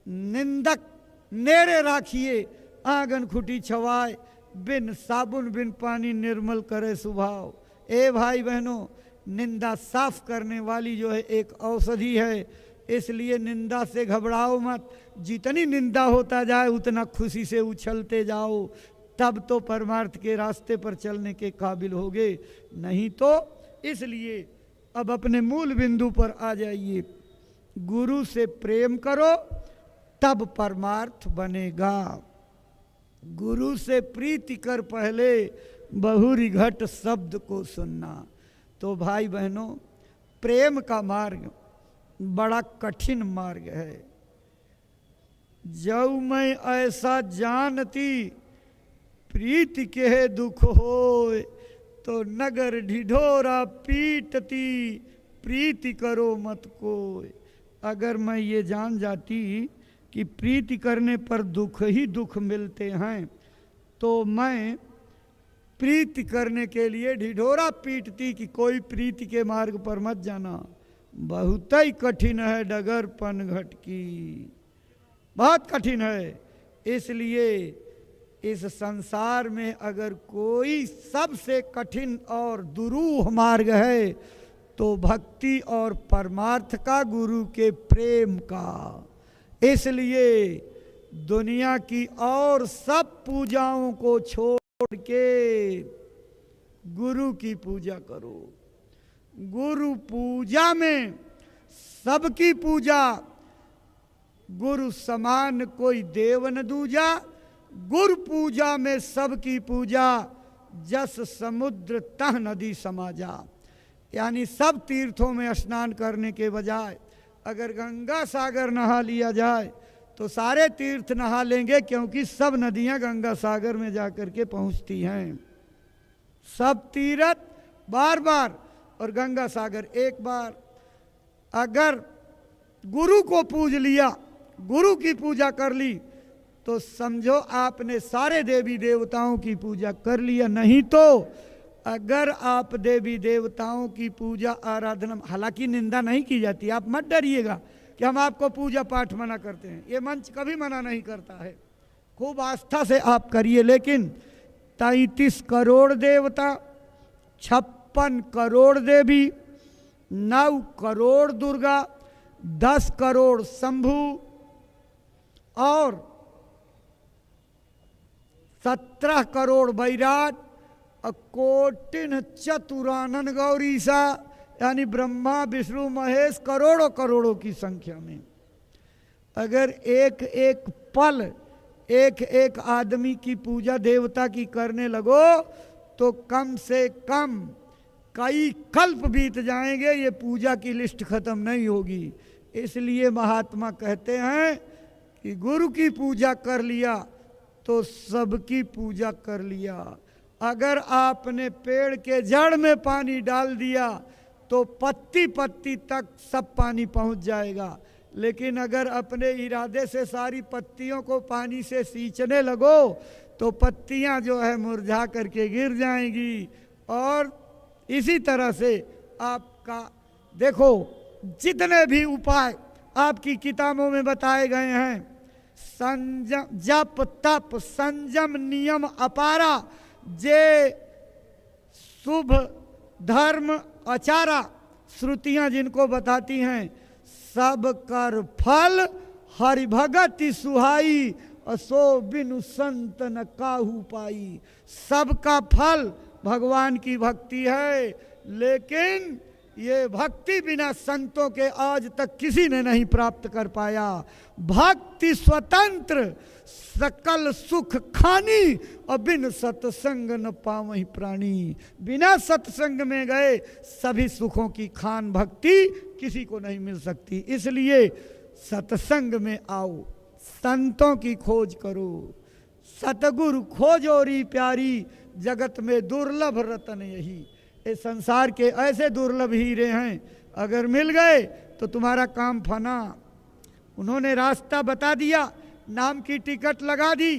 निंदक नेड़े राखिए, आंगन खुटी छवाए, बिन साबुन बिन पानी निर्मल करे स्वभाव। ए भाई बहनों, निंदा साफ करने वाली जो है एक औषधि है, इसलिए निंदा से घबराओ मत। जितनी निंदा होता जाए उतना खुशी से उछलते जाओ, तब तो परमार्थ के रास्ते पर चलने के काबिल होगे, नहीं तो। इसलिए अब अपने मूल बिंदु पर आ जाइए, गुरु से प्रेम करो तब परमार्थ बनेगा। गुरु से प्रीति कर पहले बहुरी घट शब्द को सुनना। तो भाई बहनों, प्रेम का मार्ग बड़ा कठिन मार्ग है। जब मैं ऐसा जानती प्रीति के दुख होए, तो नगर ढिढोरा पीटती प्रीति करो मत कोय। अगर मैं ये जान जाती कि प्रीति करने पर दुख ही दुख मिलते हैं, तो मैं प्रीति करने के लिए ढिढोरा पीटती कि कोई प्रीति के मार्ग पर मत जाना। बहुत ही कठिन है डगर पनघट की, बहुत कठिन है। इसलिए इस संसार में अगर कोई सबसे कठिन और दुरूह मार्ग है तो भक्ति और परमार्थ का, गुरु के प्रेम का। इसलिए दुनिया की और सब पूजाओं को छोड़ के गुरु की पूजा करो। गुरु पूजा में सबकी पूजा, गुरु समान कोई देव न दूजा। गुरु पूजा में सबकी पूजा, जस समुद्र तह नदी समाजा। यानी सब तीर्थों में स्नान करने के बजाय अगर गंगा सागर नहा लिया जाए तो सारे तीर्थ नहा लेंगे, क्योंकि सब नदियां गंगा सागर में जाकर के पहुंचती हैं। सब तीर्थ बार बार और गंगा सागर एक बार। अगर गुरु को पूज लिया, गुरु की पूजा कर ली, तो समझो आपने सारे देवी देवताओं की पूजा कर लिया। नहीं तो अगर आप देवी देवताओं की पूजा आराधना, हालांकि निंदा नहीं की जाती, आप मत डरिएगा कि हम आपको पूजा पाठ मना करते हैं, ये मंच कभी मना नहीं करता है, खूब आस्था से आप करिए। लेकिन 33 करोड़ देवता, 56 करोड़ देवी, 9 करोड़ दुर्गा, 10 करोड़ शंभु और 17 करोड़ बैराट और कोटिन चतुरानन गौरीसा, यानी ब्रह्मा विष्णु महेश, करोड़ों करोड़ों की संख्या में। अगर एक एक पल एक एक आदमी की पूजा देवता की करने लगो तो कम से कम कई कल्प बीत जाएंगे, ये पूजा की लिस्ट खत्म नहीं होगी। इसलिए महात्मा कहते हैं कि गुरु की पूजा कर लिया तो सबकी पूजा कर लिया। अगर आपने पेड़ के जड़ में पानी डाल दिया तो पत्ती पत्ती तक सब पानी पहुंच जाएगा, लेकिन अगर अपने इरादे से सारी पत्तियों को पानी से सींचने लगो तो पत्तियां जो है मुरझा करके गिर जाएंगी। और इसी तरह से आपका देखो, जितने भी उपाय आपकी किताबों में बताए गए हैं, संजम, जप तप संयम नियम अपारा, जे शुभ धर्म आचारा, श्रुतियां जिनको बताती हैं, सब कर फल हरि भगति सुहाई, असो बिनु संत न काहू पाई। सबका फल भगवान की भक्ति है, लेकिन ये भक्ति बिना संतों के आज तक किसी ने नहीं प्राप्त कर पाया। भक्ति स्वतंत्र सकल सुख खानी, और बिन सत्संग न पावहि प्राणी। बिना सत्संग में गए सभी सुखों की खान भक्ति किसी को नहीं मिल सकती। इसलिए सत्संग में आओ, संतों की खोज करो, सतगुरु खोजोरी प्यारी, जगत में दुर्लभ रतन यही। ये संसार के ऐसे दुर्लभ हीरे हैं, अगर मिल गए तो तुम्हारा काम फना। उन्होंने रास्ता बता दिया, नाम की टिकट लगा दी,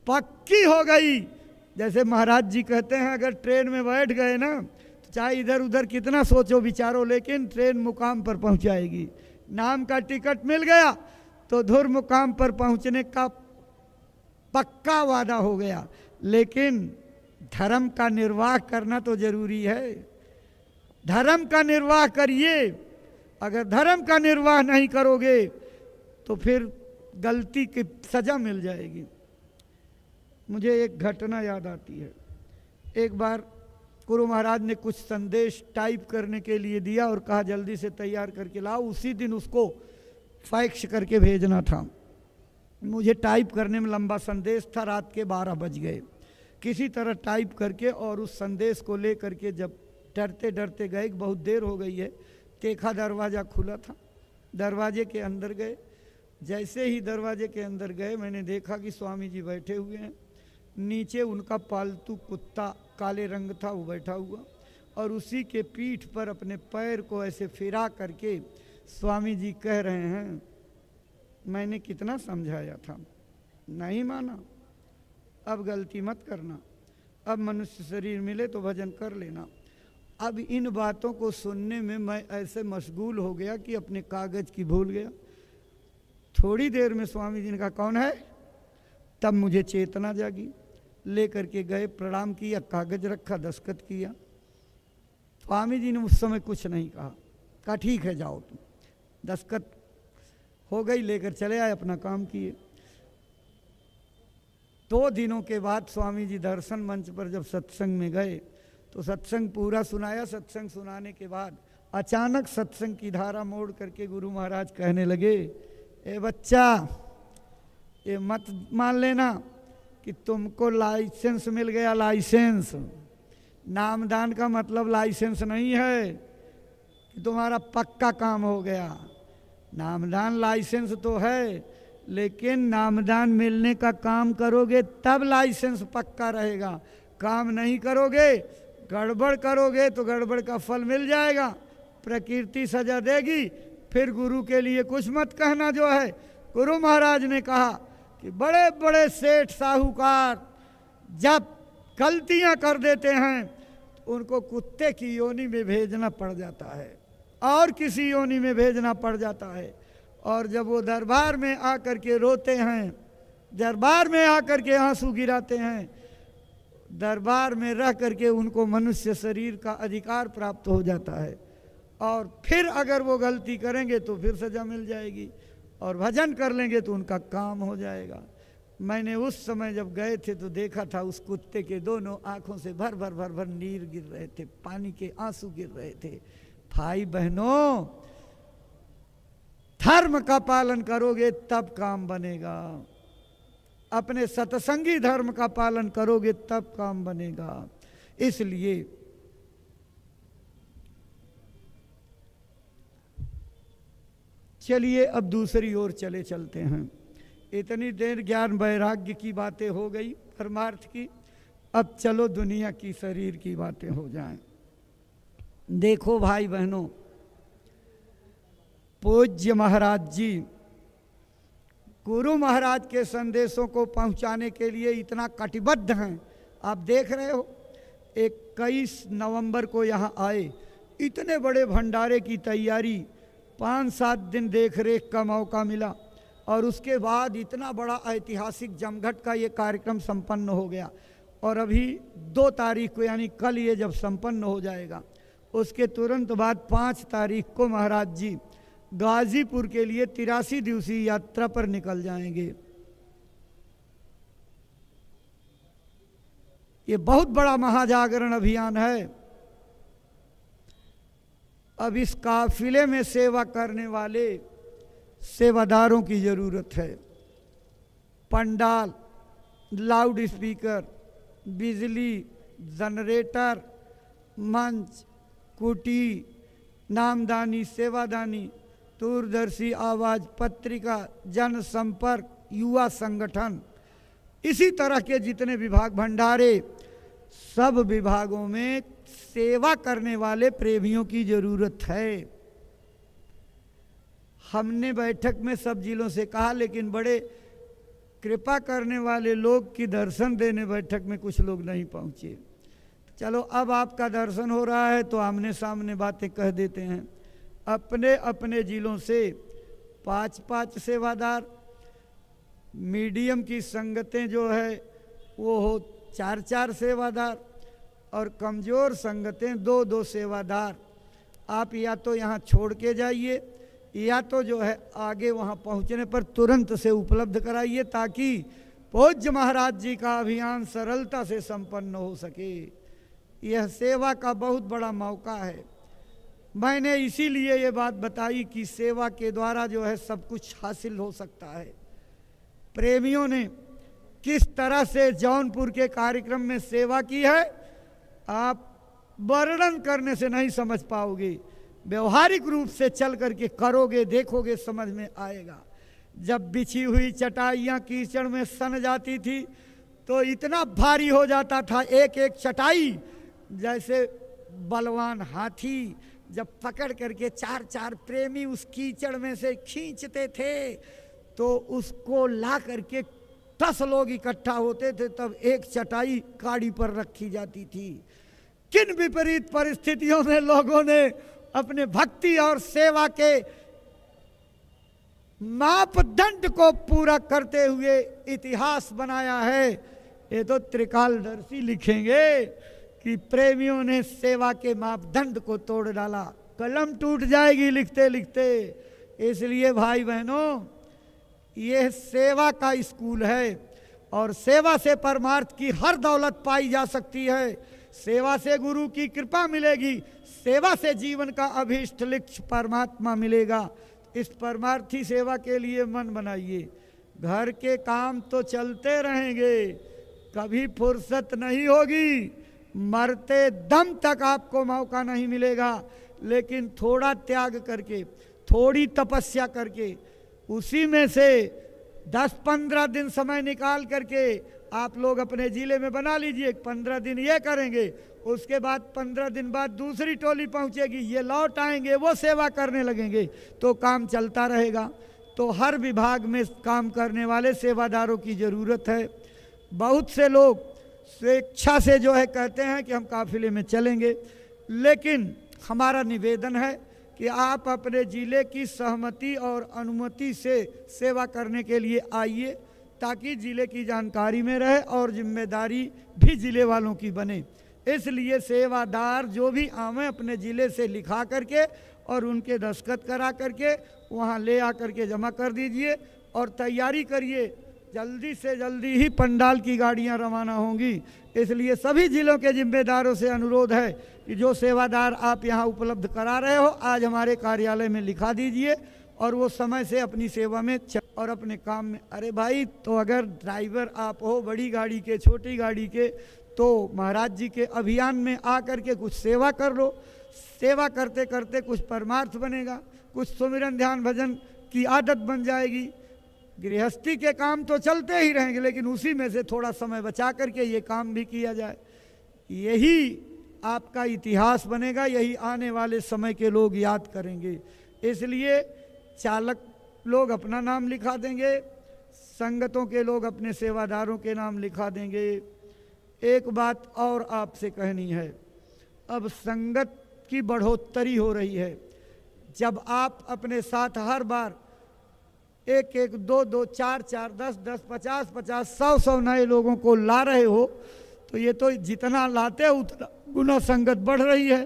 पक्की हो गई। जैसे महाराज जी कहते हैं, अगर ट्रेन में बैठ गए ना तो चाहे इधर उधर कितना सोचो विचारो, लेकिन ट्रेन मुकाम पर पहुंचाएगी। नाम का टिकट मिल गया तो धुर मुकाम पर पहुंचने का पक्का वादा हो गया। लेकिन धर्म का निर्वाह करना तो जरूरी है, धर्म का निर्वाह करिए। अगर धर्म का निर्वाह नहीं करोगे तो फिर गलती की सजा मिल जाएगी। मुझे एक घटना याद आती है। एक बार गुरु महाराज ने कुछ संदेश टाइप करने के लिए दिया और कहा जल्दी से तैयार करके लाओ। उसी दिन उसको फैक्स करके भेजना था। मुझे टाइप करने में लंबा संदेश था, रात के 12 बज गए। किसी तरह टाइप करके और उस संदेश को ले करके जब डरते डरते गए, बहुत देर हो गई है, देखा दरवाज़ा खुला था, दरवाजे के अंदर गए। जैसे ही दरवाजे के अंदर गए, मैंने देखा कि स्वामी जी बैठे हुए हैं। नीचे उनका पालतू कुत्ता काले रंग था, वो बैठा हुआ, और उसी के पीठ पर अपने पैर को ऐसे फिरा करके स्वामी जी कह रहे हैं, मैंने कितना समझाया था, नहीं माना, अब गलती मत करना, अब मनुष्य शरीर मिले तो भजन कर लेना। अब इन बातों को सुनने में मैं ऐसे मशगूल हो गया कि अपने कागज़ की भूल गया। थोड़ी देर में स्वामी जी ने कहा कौन है, तब मुझे चेतना जागी। ले करके गए, प्रणाम किया, कागज़ रखा, दस्तखत किया। स्वामी जी ने उस समय कुछ नहीं कहा ठीक है जाओ तुम। दस्तखत हो गई, लेकर चले आए, अपना काम किए। 2 दिनों के बाद स्वामी जी दर्शन मंच पर जब सत्संग में गए तो सत्संग पूरा सुनाया। सत्संग सुनाने के बाद अचानक सत्संग की धारा मोड़ करके गुरु महाराज कहने लगे, ए बच्चा, ये मत मान लेना कि तुमको लाइसेंस मिल गया। लाइसेंस, नामदान का मतलब लाइसेंस नहीं है कि तुम्हारा पक्का काम हो गया। नामदान लाइसेंस तो है, लेकिन नामदान मिलने का काम करोगे तब लाइसेंस पक्का रहेगा। काम नहीं करोगे, गड़बड़ करोगे तो गड़बड़ का फल मिल जाएगा, प्रकृति सजा देगी। फिर गुरु के लिए कुछ मत कहना। जो है गुरु महाराज ने कहा कि बड़े बड़े सेठ साहूकार जब गलतियां कर देते हैं तो उनको कुत्ते की योनि में भेजना पड़ जाता है और किसी योनि में भेजना पड़ जाता है। और जब वो दरबार में आकर के रोते हैं, दरबार में आकर के आंसू गिराते हैं, दरबार में रह करके उनको मनुष्य शरीर का अधिकार प्राप्त हो जाता है। और फिर अगर वो गलती करेंगे तो फिर सजा मिल जाएगी, और भजन कर लेंगे तो उनका काम हो जाएगा। मैंने उस समय जब गए थे तो देखा था उस कुत्ते के दोनों आंखों से भर भर भर भर नीर गिर रहे थे, पानी के आंसू गिर रहे थे। भाई बहनों, धर्म का पालन करोगे तब काम बनेगा, अपने सत्संगी धर्म का पालन करोगे तब काम बनेगा। इसलिए चलिए अब दूसरी ओर चले चलते हैं। इतनी देर ज्ञान वैराग्य की बातें हो गई, परमार्थ की, अब चलो दुनिया की शरीर की बातें हो जाएं। देखो भाई बहनों, पूज्य महाराज जी गुरु महाराज के संदेशों को पहुंचाने के लिए इतना कटिबद्ध हैं। आप देख रहे हो 21 नवंबर को यहाँ आए, इतने बड़े भंडारे की तैयारी, 5-7 दिन देख रेख का मौका मिला, और उसके बाद इतना बड़ा ऐतिहासिक जमघट का ये कार्यक्रम संपन्न हो गया। और अभी 2 तारीख को, यानी कल ये जब संपन्न हो जाएगा, उसके तुरंत बाद 5 तारीख को महाराज जी गाजीपुर के लिए 83 दिवसीय यात्रा पर निकल जाएंगे। ये बहुत बड़ा महाजागरण अभियान है। अब इस काफिले में सेवा करने वाले सेवादारों की जरूरत है। पंडाल, लाउड स्पीकर, बिजली, जनरेटर, मंच, कुटी, नामदानी, सेवादानी, दूरदर्शी आवाज, पत्रिका, जनसंपर्क, युवा संगठन, इसी तरह के जितने विभाग, भंडारे, सब विभागों में सेवा करने वाले प्रेमियों की जरूरत है। हमने बैठक में सब जिलों से कहा, लेकिन बड़े कृपा करने वाले लोग की दर्शन देने बैठक में कुछ लोग नहीं पहुंचे। चलो अब आपका दर्शन हो रहा है तो आमने सामने बातें कह देते हैं। अपने अपने जिलों से 5-5 सेवादार, मीडियम की संगतें जो है वो हो 4-4 सेवादार, और कमज़ोर संगतें 2-2 सेवादार। आप या तो यहाँ छोड़ के जाइए, या तो जो है आगे वहाँ पहुँचने पर तुरंत से उपलब्ध कराइए, ताकि पूज्य महाराज जी का अभियान सरलता से संपन्न हो सके। यह सेवा का बहुत बड़ा मौका है। मैंने इसीलिए ये बात बताई कि सेवा के द्वारा जो है सब कुछ हासिल हो सकता है। प्रेमियों ने किस तरह से जौनपुर के कार्यक्रम में सेवा की है, आप वर्णन करने से नहीं समझ पाओगे। व्यवहारिक रूप से चल करके करोगे, देखोगे, समझ में आएगा। जब बिछी हुई चटाइयाँ कीचड़ में सन जाती थी तो इतना भारी हो जाता था एक एक चटाई, जैसे बलवान हाथी जब पकड़ करके 4-4 प्रेमी उस कीचड़ में से खींचते थे तो उसको ला करके 10 लोग इकट्ठा होते थे, तब एक चटाई गाड़ी पर रखी जाती थी। किन विपरीत परिस्थितियों में लोगों ने अपने भक्ति और सेवा के मापदंड को पूरा करते हुए इतिहास बनाया है। ये तो त्रिकालदर्शी लिखेंगे कि प्रेमियों ने सेवा के मापदंड को तोड़ डाला। कलम टूट जाएगी लिखते लिखते। इसलिए भाई बहनों, यह सेवा का स्कूल है, और सेवा से परमार्थ की हर दौलत पाई जा सकती है। सेवा से गुरु की कृपा मिलेगी, सेवा से जीवन का अभीष्ट लक्ष्य परमात्मा मिलेगा। इस परमार्थी सेवा के लिए मन बनाइए। घर के काम तो चलते रहेंगे, कभी फुर्सत नहीं होगी, मरते दम तक आपको मौका नहीं मिलेगा। लेकिन थोड़ा त्याग करके, थोड़ी तपस्या करके, उसी में से 10-15 दिन समय निकाल करके आप लोग अपने ज़िले में बना लीजिए। 15 दिन ये करेंगे, उसके बाद 15 दिन बाद दूसरी टोली पहुंचेगी, ये लौट आएंगे, वो सेवा करने लगेंगे, तो काम चलता रहेगा। तो हर विभाग में काम करने वाले सेवादारों की ज़रूरत है। बहुत से लोग स्वेच्छा से जो है कहते हैं कि हम काफिले में चलेंगे, लेकिन हमारा निवेदन है कि आप अपने ज़िले की सहमति और अनुमति से सेवा करने के लिए आइए, ताकि ज़िले की जानकारी में रहे और जिम्मेदारी भी ज़िले वालों की बने। इसलिए सेवादार जो भी आवें अपने ज़िले से लिखा करके और उनके दस्तखत करा करके वहाँ ले आ करके जमा कर दीजिए और तैयारी करिए। जल्दी से जल्दी ही पंडाल की गाड़ियाँ रवाना होंगी। इसलिए सभी ज़िलों के जिम्मेदारों से अनुरोध है कि जो सेवादार आप यहाँ उपलब्ध करा रहे हो, आज हमारे कार्यालय में लिखा दीजिए और वो समय से अपनी सेवा में और अपने काम में। अरे भाई, तो अगर ड्राइवर आप हो बड़ी गाड़ी के, छोटी गाड़ी के, तो महाराज जी के अभियान में आ करके कुछ सेवा कर लो। सेवा करते करते कुछ परमार्थ बनेगा, कुछ सुमिरन ध्यान भजन की आदत बन जाएगी। गृहस्थी के काम तो चलते ही रहेंगे, लेकिन उसी में से थोड़ा समय बचा करके ये काम भी किया जाए। यही आपका इतिहास बनेगा, यही आने वाले समय के लोग याद करेंगे। इसलिए चालक लोग अपना नाम लिखा देंगे, संगतों के लोग अपने सेवादारों के नाम लिखा देंगे। एक बात और आपसे कहनी है, अब संगत की बढ़ोतरी हो रही है। जब आप अपने साथ हर बार 1-1, 2-2, 4-4, 10-10, 50-50, 100-100 नए लोगों को ला रहे हो, तो ये तो जितना लाते हो उतना गुना संगत बढ़ रही है।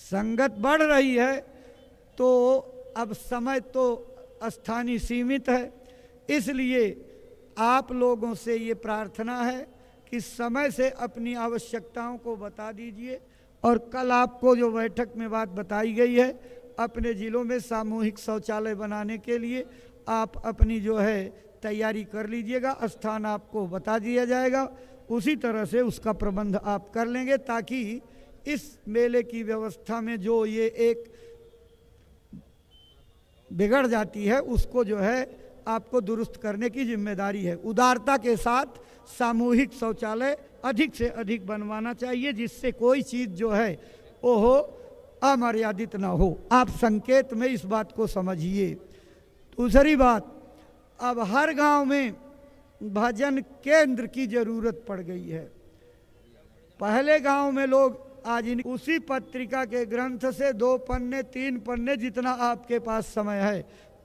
संगत बढ़ रही है तो अब समय तो स्थानीय सीमित है। इसलिए आप लोगों से ये प्रार्थना है कि समय से अपनी आवश्यकताओं को बता दीजिए और कल आपको जो बैठक में बात बताई गई है, अपने ज़िलों में सामूहिक शौचालय बनाने के लिए आप अपनी जो है तैयारी कर लीजिएगा। स्थान आपको बता दिया जाएगा, उसी तरह से उसका प्रबंध आप कर लेंगे, ताकि इस मेले की व्यवस्था में जो ये एक बिगड़ जाती है उसको जो है आपको दुरुस्त करने की जिम्मेदारी है। उदारता के साथ सामूहिक शौचालय अधिक से अधिक बनवाना चाहिए, जिससे कोई चीज़ जो है वो हो अमर्यादित ना हो। आप संकेत में इस बात को समझिए। दूसरी बात, अब हर गांव में भजन केंद्र की जरूरत पड़ गई है। पहले गांव में लोग आज उसी पत्रिका के ग्रंथ से 2 पन्ने 3 पन्ने जितना आपके पास समय है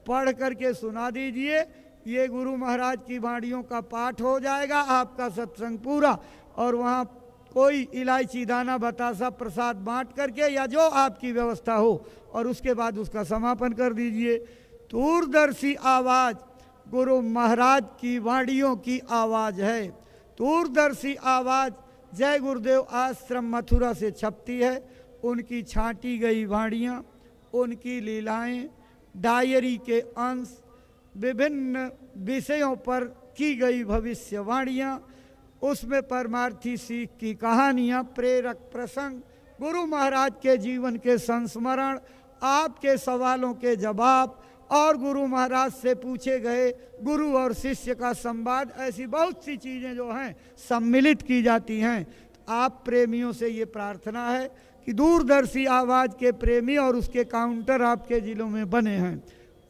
पढ़ करके सुना दीजिए। ये गुरु महाराज की वाणियों का पाठ हो जाएगा, आपका सत्संग पूरा। और वहाँ कोई इलायची दाना बतासा प्रसाद बांट करके या जो आपकी व्यवस्था हो, और उसके बाद उसका समापन कर दीजिए। दूरदर्शी आवाज़ गुरु महाराज की वाणियों की आवाज़ है। दूरदर्शी आवाज़ जय गुरुदेव आश्रम मथुरा से छपती है। उनकी छांटी गई वाणियाँ, उनकी लीलाएं, डायरी के अंश, विभिन्न विषयों पर की गई भविष्यवाणियाँ, उसमें परमार्थी सीख की कहानियाँ, प्रेरक प्रसंग, गुरु महाराज के जीवन के संस्मरण, आपके सवालों के जवाब और गुरु महाराज से पूछे गए गुरु और शिष्य का संवाद, ऐसी बहुत सी चीज़ें जो हैं सम्मिलित की जाती हैं। आप प्रेमियों से ये प्रार्थना है कि दूरदर्शी आवाज़ के प्रेमी और उसके काउंटर आपके ज़िलों में बने हैं,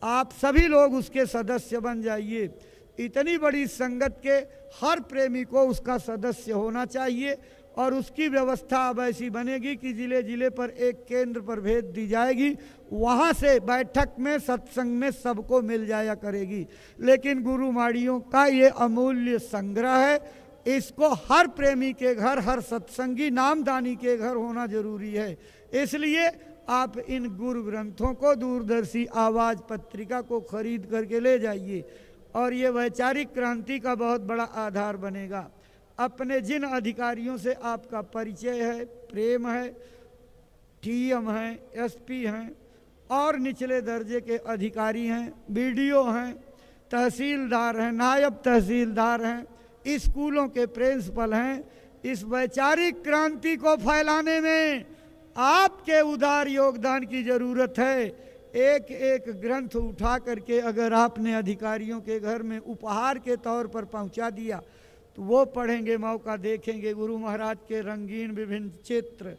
आप सभी लोग उसके सदस्य बन जाइए। इतनी बड़ी संगत के हर प्रेमी को उसका सदस्य होना चाहिए और उसकी व्यवस्था अब ऐसी बनेगी कि ज़िले ज़िले पर एक केंद्र पर भेज दी जाएगी, वहाँ से बैठक में सत्संग में सबको मिल जाया करेगी। लेकिन गुरु माड़ियों का ये अमूल्य संग्रह है, इसको हर प्रेमी के घर, हर सत्संगी नामदानी के घर होना जरूरी है। इसलिए आप इन गुरु ग्रंथों को, दूरदर्शी आवाज़ पत्रिका को खरीद करके ले जाइए और ये वैचारिक क्रांति का बहुत बड़ा आधार बनेगा। अपने जिन अधिकारियों से आपका परिचय है, प्रेम है, टीएम हैं, एसपी हैं और निचले दर्जे के अधिकारी हैं, बीडीओ हैं, तहसीलदार हैं, नायब तहसीलदार हैं, स्कूलों के प्रिंसिपल हैं, इस वैचारिक क्रांति को फैलाने में आपके उदार योगदान की ज़रूरत है। एक एक ग्रंथ उठा करके अगर आपने अधिकारियों के घर में उपहार के तौर पर पहुंचा दिया तो वो पढ़ेंगे, मौका देखेंगे, गुरु महाराज के रंगीन विभिन्न चित्र,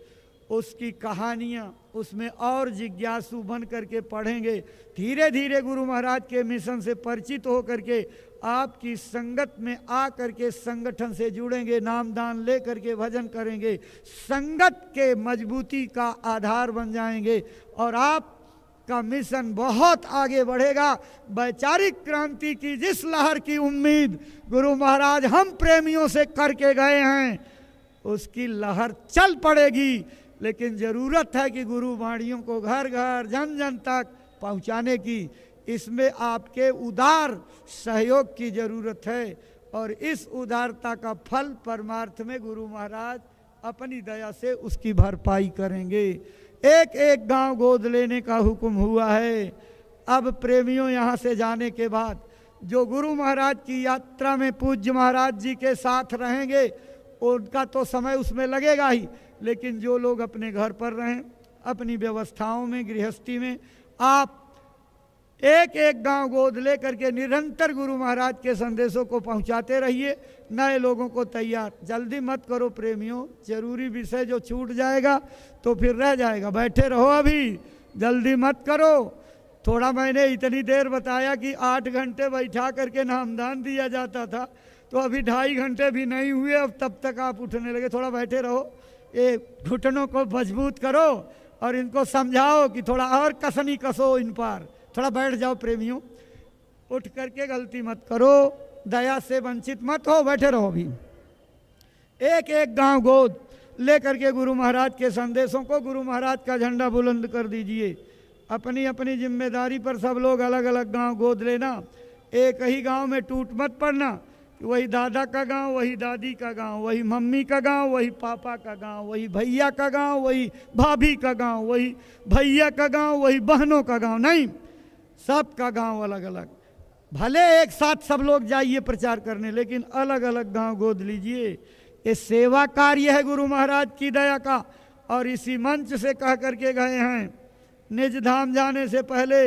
उसकी कहानियाँ, उसमें और जिज्ञासु बन करके पढ़ेंगे। धीरे धीरे गुरु महाराज के मिशन से परिचित हो करके आपकी संगत में आ करके संगठन से जुड़ेंगे, नामदान ले करके भजन करेंगे, संगत के मजबूती का आधार बन जाएंगे और आप का मिशन बहुत आगे बढ़ेगा। वैचारिक क्रांति की जिस लहर की उम्मीद गुरु महाराज हम प्रेमियों से करके गए हैं उसकी लहर चल पड़ेगी, लेकिन ज़रूरत है कि गुरु वाणियों को घर घर जन जन तक पहुंचाने की। इसमें आपके उदार सहयोग की ज़रूरत है और इस उदारता का फल परमार्थ में गुरु महाराज अपनी दया से उसकी भरपाई करेंगे। एक एक गांव गोद लेने का हुक्म हुआ है। अब प्रेमियों यहाँ से जाने के बाद जो गुरु महाराज की यात्रा में पूज्य महाराज जी के साथ रहेंगे उनका तो समय उसमें लगेगा ही, लेकिन जो लोग अपने घर पर रहें, अपनी व्यवस्थाओं में, गृहस्थी में, आप एक एक गांव गोद ले करके निरंतर गुरु महाराज के संदेशों को पहुंचाते रहिए। नए लोगों को तैयार, जल्दी मत करो प्रेमियों, जरूरी विषय जो छूट जाएगा तो फिर रह जाएगा, बैठे रहो, अभी जल्दी मत करो। थोड़ा मैंने इतनी देर बताया कि 8 घंटे बैठा करके नामदान दिया जाता था, तो अभी 2.5 घंटे भी नहीं हुए, अब तब तक आप उठने लगे। थोड़ा बैठे रहो, ये घुटनों को मजबूत करो और इनको समझाओ कि थोड़ा और कसनी कसो इन पर, थोड़ा बैठ जाओ प्रेमियों, उठ करके गलती मत करो, दया से वंचित मत हो, बैठे रहो। भी एक एक गांव गोद ले करके गुरु महाराज के संदेशों को, गुरु महाराज का झंडा बुलंद कर दीजिए। अपनी अपनी जिम्मेदारी पर सब लोग अलग अलग गांव गोद लेना। एक ही गांव में टूट मत पड़ना, वही दादा का गांव, वही दादी का गांव, वही मम्मी का गांव, वही पापा का गांव, वही भैया का गांव, वही भाभी का गांव, वही भैया का गांव, वही बहनों का गांव, नहीं, सबका गांव अलग अलग। भले एक साथ सब लोग जाइए प्रचार करने, लेकिन अलग अलग गांव गोद लीजिए। ये सेवा कार्य है गुरु महाराज की दया का, और इसी मंच से कह करके गए हैं, निज धाम जाने से पहले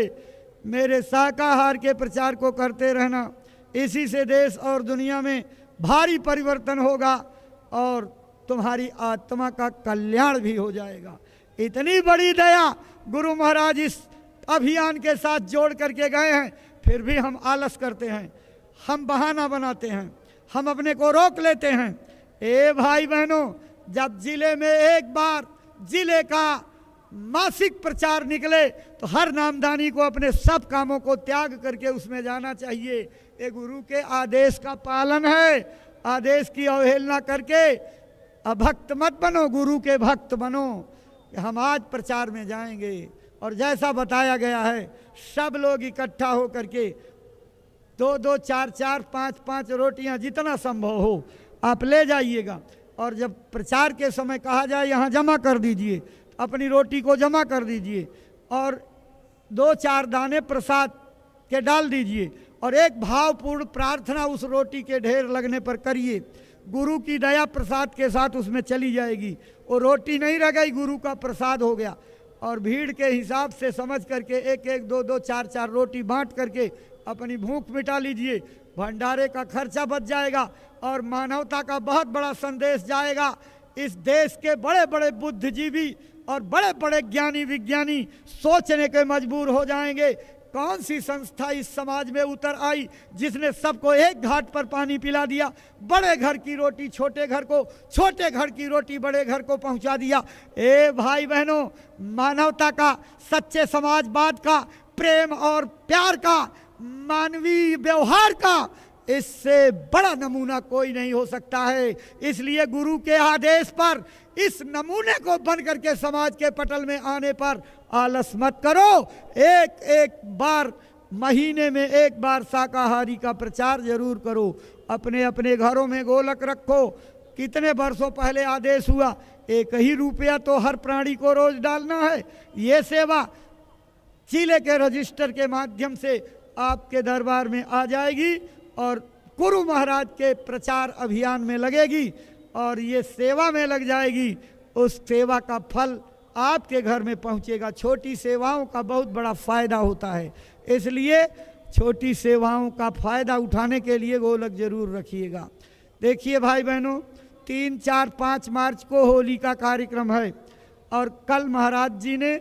मेरे शाकाहार के प्रचार को करते रहना, इसी से देश और दुनिया में भारी परिवर्तन होगा और तुम्हारी आत्मा का कल्याण भी हो जाएगा। इतनी बड़ी दया गुरु महाराज इस अभियान के साथ जोड़ करके गए हैं, फिर भी हम आलस करते हैं, हम बहाना बनाते हैं, हम अपने को रोक लेते हैं। ए भाई बहनों, जब जिले में एक बार जिले का मासिक प्रचार निकले तो हर नामदानी को अपने सब कामों को त्याग करके उसमें जाना चाहिए। ये गुरु के आदेश का पालन है, आदेश की अवहेलना करके अभक्त मत बनो, गुरु के भक्त बनो। हम आज प्रचार में जाएंगे और जैसा बताया गया है सब लोग इकट्ठा हो करके 2-2, 4-4, 5-5 रोटियां जितना संभव हो आप ले जाइएगा, और जब प्रचार के समय कहा जाए यहाँ जमा कर दीजिए, अपनी रोटी को जमा कर दीजिए और 2-4 दाने प्रसाद के डाल दीजिए और एक भावपूर्ण प्रार्थना उस रोटी के ढेर लगने पर करिए। गुरु की दया प्रसाद के साथ उसमें चली जाएगी। वो रोटी नहीं रह गई, गुरु का प्रसाद हो गया। और भीड़ के हिसाब से समझ करके 1-1, 2-2, 4-4 रोटी बांट करके अपनी भूख मिटा लीजिए। भंडारे का खर्चा बच जाएगा और मानवता का बहुत बड़ा संदेश जाएगा। इस देश के बड़े बड़े बुद्धिजीवी और बड़े बड़े ज्ञानी विज्ञानी सोचने के मजबूर हो जाएंगे, कौन सी संस्था इस समाज में उतर आई जिसने सबको एक घाट पर पानी पिला दिया, बड़े घर की रोटी छोटे घर को, छोटे घर की रोटी बड़े घर को पहुंचा दिया। ए भाई बहनों, मानवता का, सच्चे समाजवाद का, प्रेम और प्यार का, मानवीय व्यवहार का इससे बड़ा नमूना कोई नहीं हो सकता है। इसलिए गुरु के आदेश पर इस नमूने को बन करके समाज के पटल में आने पर आलस मत करो। एक एक बार, महीने में एक बार शाकाहारी का प्रचार जरूर करो। अपने अपने घरों में गोलक रखो। कितने वर्षों पहले आदेश हुआ 1 ही रुपया तो हर प्राणी को रोज डालना है। ये सेवा जिले के रजिस्टर के माध्यम से आपके दरबार में आ जाएगी और गुरु महाराज के प्रचार अभियान में लगेगी और ये सेवा में लग जाएगी। उस सेवा का फल आपके घर में पहुंचेगा। छोटी सेवाओं का बहुत बड़ा फायदा होता है, इसलिए छोटी सेवाओं का फायदा उठाने के लिए गोलक जरूर रखिएगा। देखिए भाई बहनों, 3, 4, 5 मार्च को होली का कार्यक्रम है और कल महाराज जी ने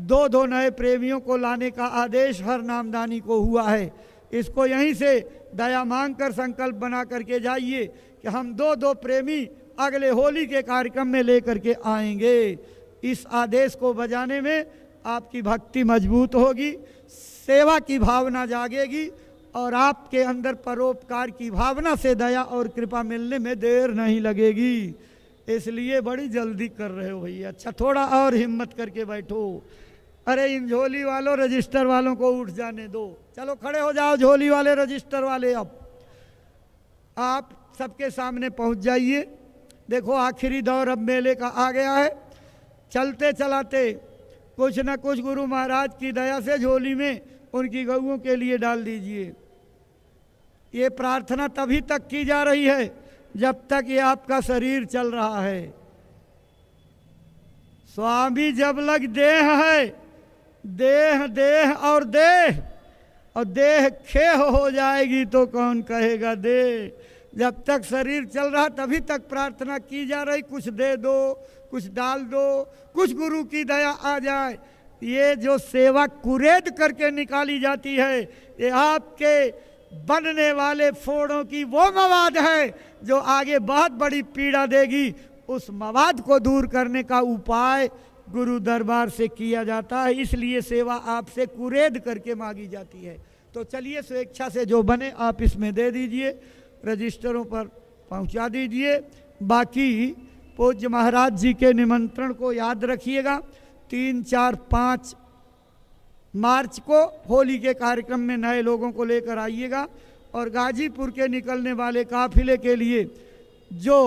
2 नए प्रेमियों को लाने का आदेश हर नामदानी को हुआ है। इसको यहीं से दया मांग कर संकल्प बना करके जाइए कि हम 2 प्रेमी अगले होली के कार्यक्रम में लेकर के आएंगे। इस आदेश को बजाने में आपकी भक्ति मजबूत होगी, सेवा की भावना जागेगी और आपके अंदर परोपकार की भावना से दया और कृपा मिलने में देर नहीं लगेगी। इसलिए बड़ी जल्दी कर रहे हो भैया। अच्छा, थोड़ा और हिम्मत करके बैठो। अरे इन झोली वालों, रजिस्टर वालों को उठ जाने दो। चलो खड़े हो जाओ झोली वाले, रजिस्टर वाले। अब आप सबके सामने पहुंच जाइए। देखो आखिरी दौर अब मेले का आ गया है। चलते चलाते कुछ न कुछ गुरु महाराज की दया से झोली में उनकी गऊओं के लिए डाल दीजिए। ये प्रार्थना तभी तक की जा रही है जब तक ये आपका शरीर चल रहा है। स्वामी जब लग देह है, देह देह और देह खेह हो जाएगी तो कौन कहेगा देह। जब तक शरीर चल रहा तभी तक प्रार्थना की जा रही। कुछ दे दो, कुछ डाल दो, कुछ गुरु की दया आ जाए। ये जो सेवा कुरेद करके निकाली जाती है, ये आपके बनने वाले फोड़ों की वो मवाद है जो आगे बहुत बड़ी पीड़ा देगी। उस मवाद को दूर करने का उपाय गुरु दरबार से किया जाता है, इसलिए सेवा आपसे कुरेद करके मांगी जाती है। तो चलिए स्वेच्छा से जो बने आप इसमें दे दीजिए, रजिस्टरों पर पहुंचा दीजिए। बाकी पूज्य महाराज जी के निमंत्रण को याद रखिएगा। 3, 4, 5 मार्च को होली के कार्यक्रम में नए लोगों को लेकर आइएगा और गाजीपुर के निकलने वाले काफिले के लिए जो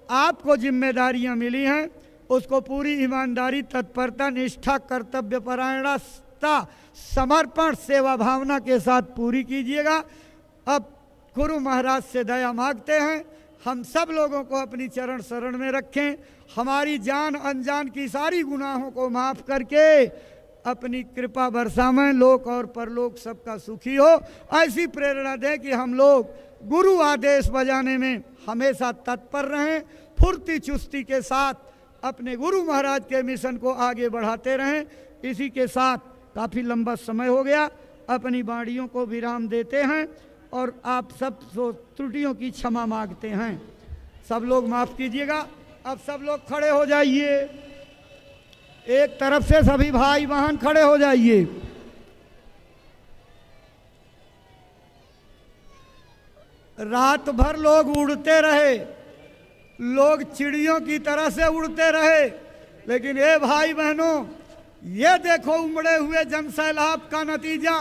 आपको जिम्मेदारियां मिली हैं उसको पूरी ईमानदारी, तत्परता, निष्ठा, कर्तव्य परायणता, समर्पण, सेवा भावना के साथ पूरी कीजिएगा। अब गुरु महाराज से दया मांगते हैं, हम सब लोगों को अपनी चरण शरण में रखें। हमारी जान अनजान की सारी गुनाहों को माफ़ करके अपनी कृपा बरसावें। लोक और परलोक सबका सुखी हो, ऐसी प्रेरणा दें कि हम लोग गुरु आदेश बजाने में हमेशा तत्पर रहें। फुर्ती चुस्ती के साथ अपने गुरु महाराज के मिशन को आगे बढ़ाते रहें। इसी के साथ काफ़ी लंबा समय हो गया, अपनी बाणियों को विराम देते हैं और आप सब त्रुटियों की क्षमा मांगते हैं। सब लोग माफ़ कीजिएगा। अब सब लोग खड़े हो जाइए, एक तरफ से सभी भाई बहन खड़े हो जाइए। रात भर लोग उड़ते रहे, लोग चिड़ियों की तरह से उड़ते रहे, लेकिन ये भाई बहनों, ये देखो उमड़े हुए जनसैलाब का नतीजा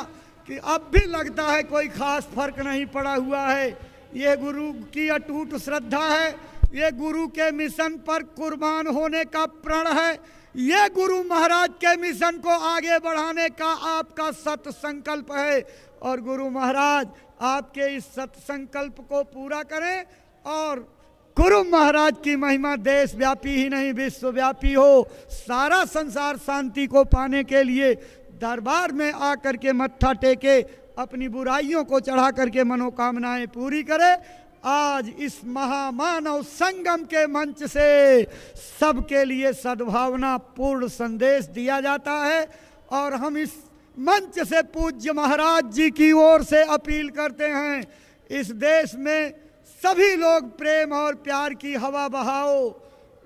कि अब भी लगता है कोई खास फर्क नहीं पड़ा हुआ है। ये गुरु की अटूट श्रद्धा है, ये गुरु के मिशन पर कुर्बान होने का प्रण है, ये गुरु महाराज के मिशन को आगे बढ़ाने का आपका सत संकल्प है। और गुरु महाराज आपके इस सत संकल्प को पूरा करें और गुरु महाराज की महिमा देश व्यापी ही नहीं विश्वव्यापी हो। सारा संसार शांति को पाने के लिए दरबार में आकर के मत्था टेके, अपनी बुराइयों को चढ़ा करके मनोकामनाएं पूरी करे। आज इस महामानव संगम के मंच से सबके लिए सद्भावना पूर्ण संदेश दिया जाता है और हम इस मंच से पूज्य महाराज जी की ओर से अपील करते हैं, इस देश में सभी लोग प्रेम और प्यार की हवा बहाओ,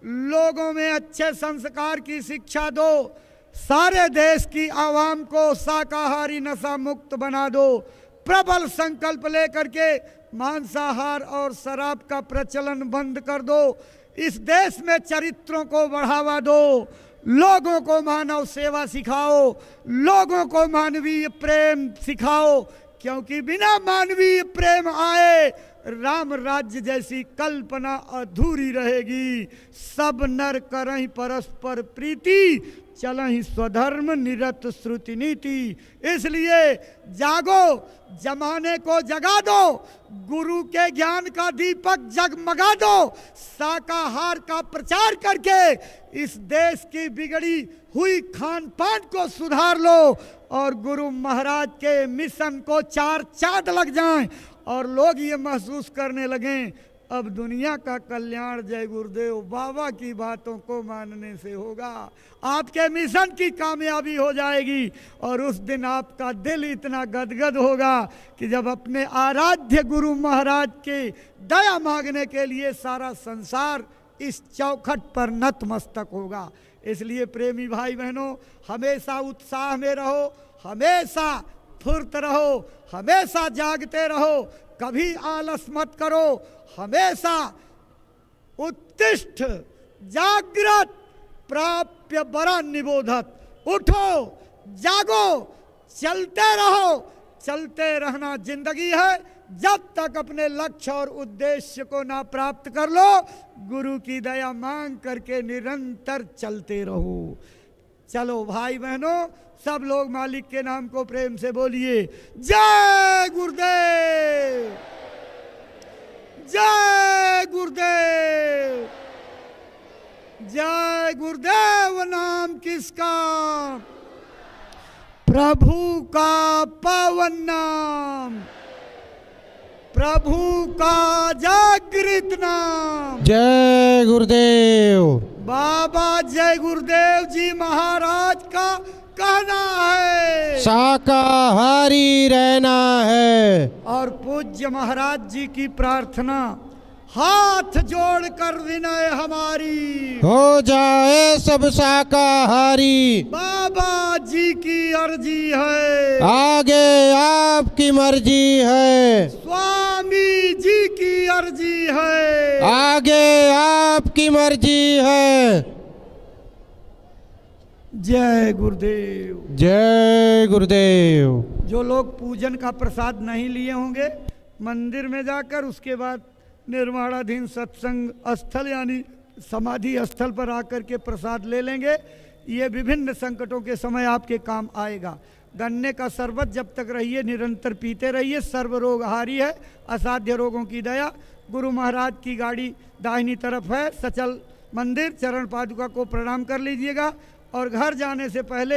लोगों में अच्छे संस्कार की शिक्षा दो, सारे देश की आवाम को शाकाहारी नशा मुक्त बना दो, प्रबल संकल्प लेकर के मांसाहार और शराब का प्रचलन बंद कर दो, इस देश में चरित्रों को बढ़ावा दो, लोगों को मानव सेवा सिखाओ, लोगों को मानवीय प्रेम सिखाओ, क्योंकि बिना मानवीय प्रेम आए राम राज्य जैसी कल्पना अधूरी रहेगी। सब नर करहीं परस्पर प्रीति, चलहि स्वधर्म निरत श्रुति नीति। इसलिए जागो, जमाने को जगा दो, गुरु के ज्ञान का दीपक जगमगा दो, शाकाहार का प्रचार करके इस देश की बिगड़ी हुई खान पान को सुधार लो और गुरु महाराज के मिशन को 4 चांद लग जाएं और लोग ये महसूस करने लगें अब दुनिया का कल्याण जय गुरुदेव बाबा की बातों को मानने से होगा, आपके मिशन की कामयाबी हो जाएगी। और उस दिन आपका दिल इतना गदगद होगा कि जब अपने आराध्य गुरु महाराज के दया मांगने के लिए सारा संसार इस चौखट पर नतमस्तक होगा। इसलिए प्रेमी भाई बहनों, हमेशा उत्साह में रहो, हमेशा फुर्त रहो, हमेशा जागते रहो, कभी आलस मत करो, हमेशा उत्तिष्ठ जागृत प्राप्य बरा निबोधत। उठो, जागो, चलते रहो, चलते रहना जिंदगी है। जब तक अपने लक्ष्य और उद्देश्य को ना प्राप्त कर लो, गुरु की दया मांग करके निरंतर चलते रहो। चलो भाई बहनों, सब लोग मालिक के नाम को प्रेम से बोलिए, जय गुरुदेव, जय गुरुदेव, जय गुरुदेव। नाम किसका? प्रभु का पावन नाम, प्रभु का जागृत नाम। जय गुरुदेव। बाबा जय गुरुदेव जी महाराज का कहना है शाकाहारी रहना है। और पूज्य महाराज जी की प्रार्थना, हाथ जोड़कर विनय हमारी हो जाए सब शाकाहारी। बाबा जी की अर्जी है, आगे आपकी मर्जी है। स्वामी जी की अर्जी है, आगे आपकी मर्जी है। जय गुरुदेव, जय गुरुदेव। जो लोग पूजन का प्रसाद नहीं लिए होंगे, मंदिर में जाकर उसके बाद निर्माणाधीन सत्संग स्थल यानी समाधि स्थल पर आकर के प्रसाद ले लेंगे। ये विभिन्न संकटों के समय आपके काम आएगा। गन्ने का शरबत जब तक रहिए निरंतर पीते रहिए, सर्व रोग हारी है, असाध्य रोगों की दया। गुरु महाराज की गाड़ी दाहिनी तरफ है, सचल मंदिर, चरण पादुका को प्रणाम कर लीजिएगा और घर जाने से पहले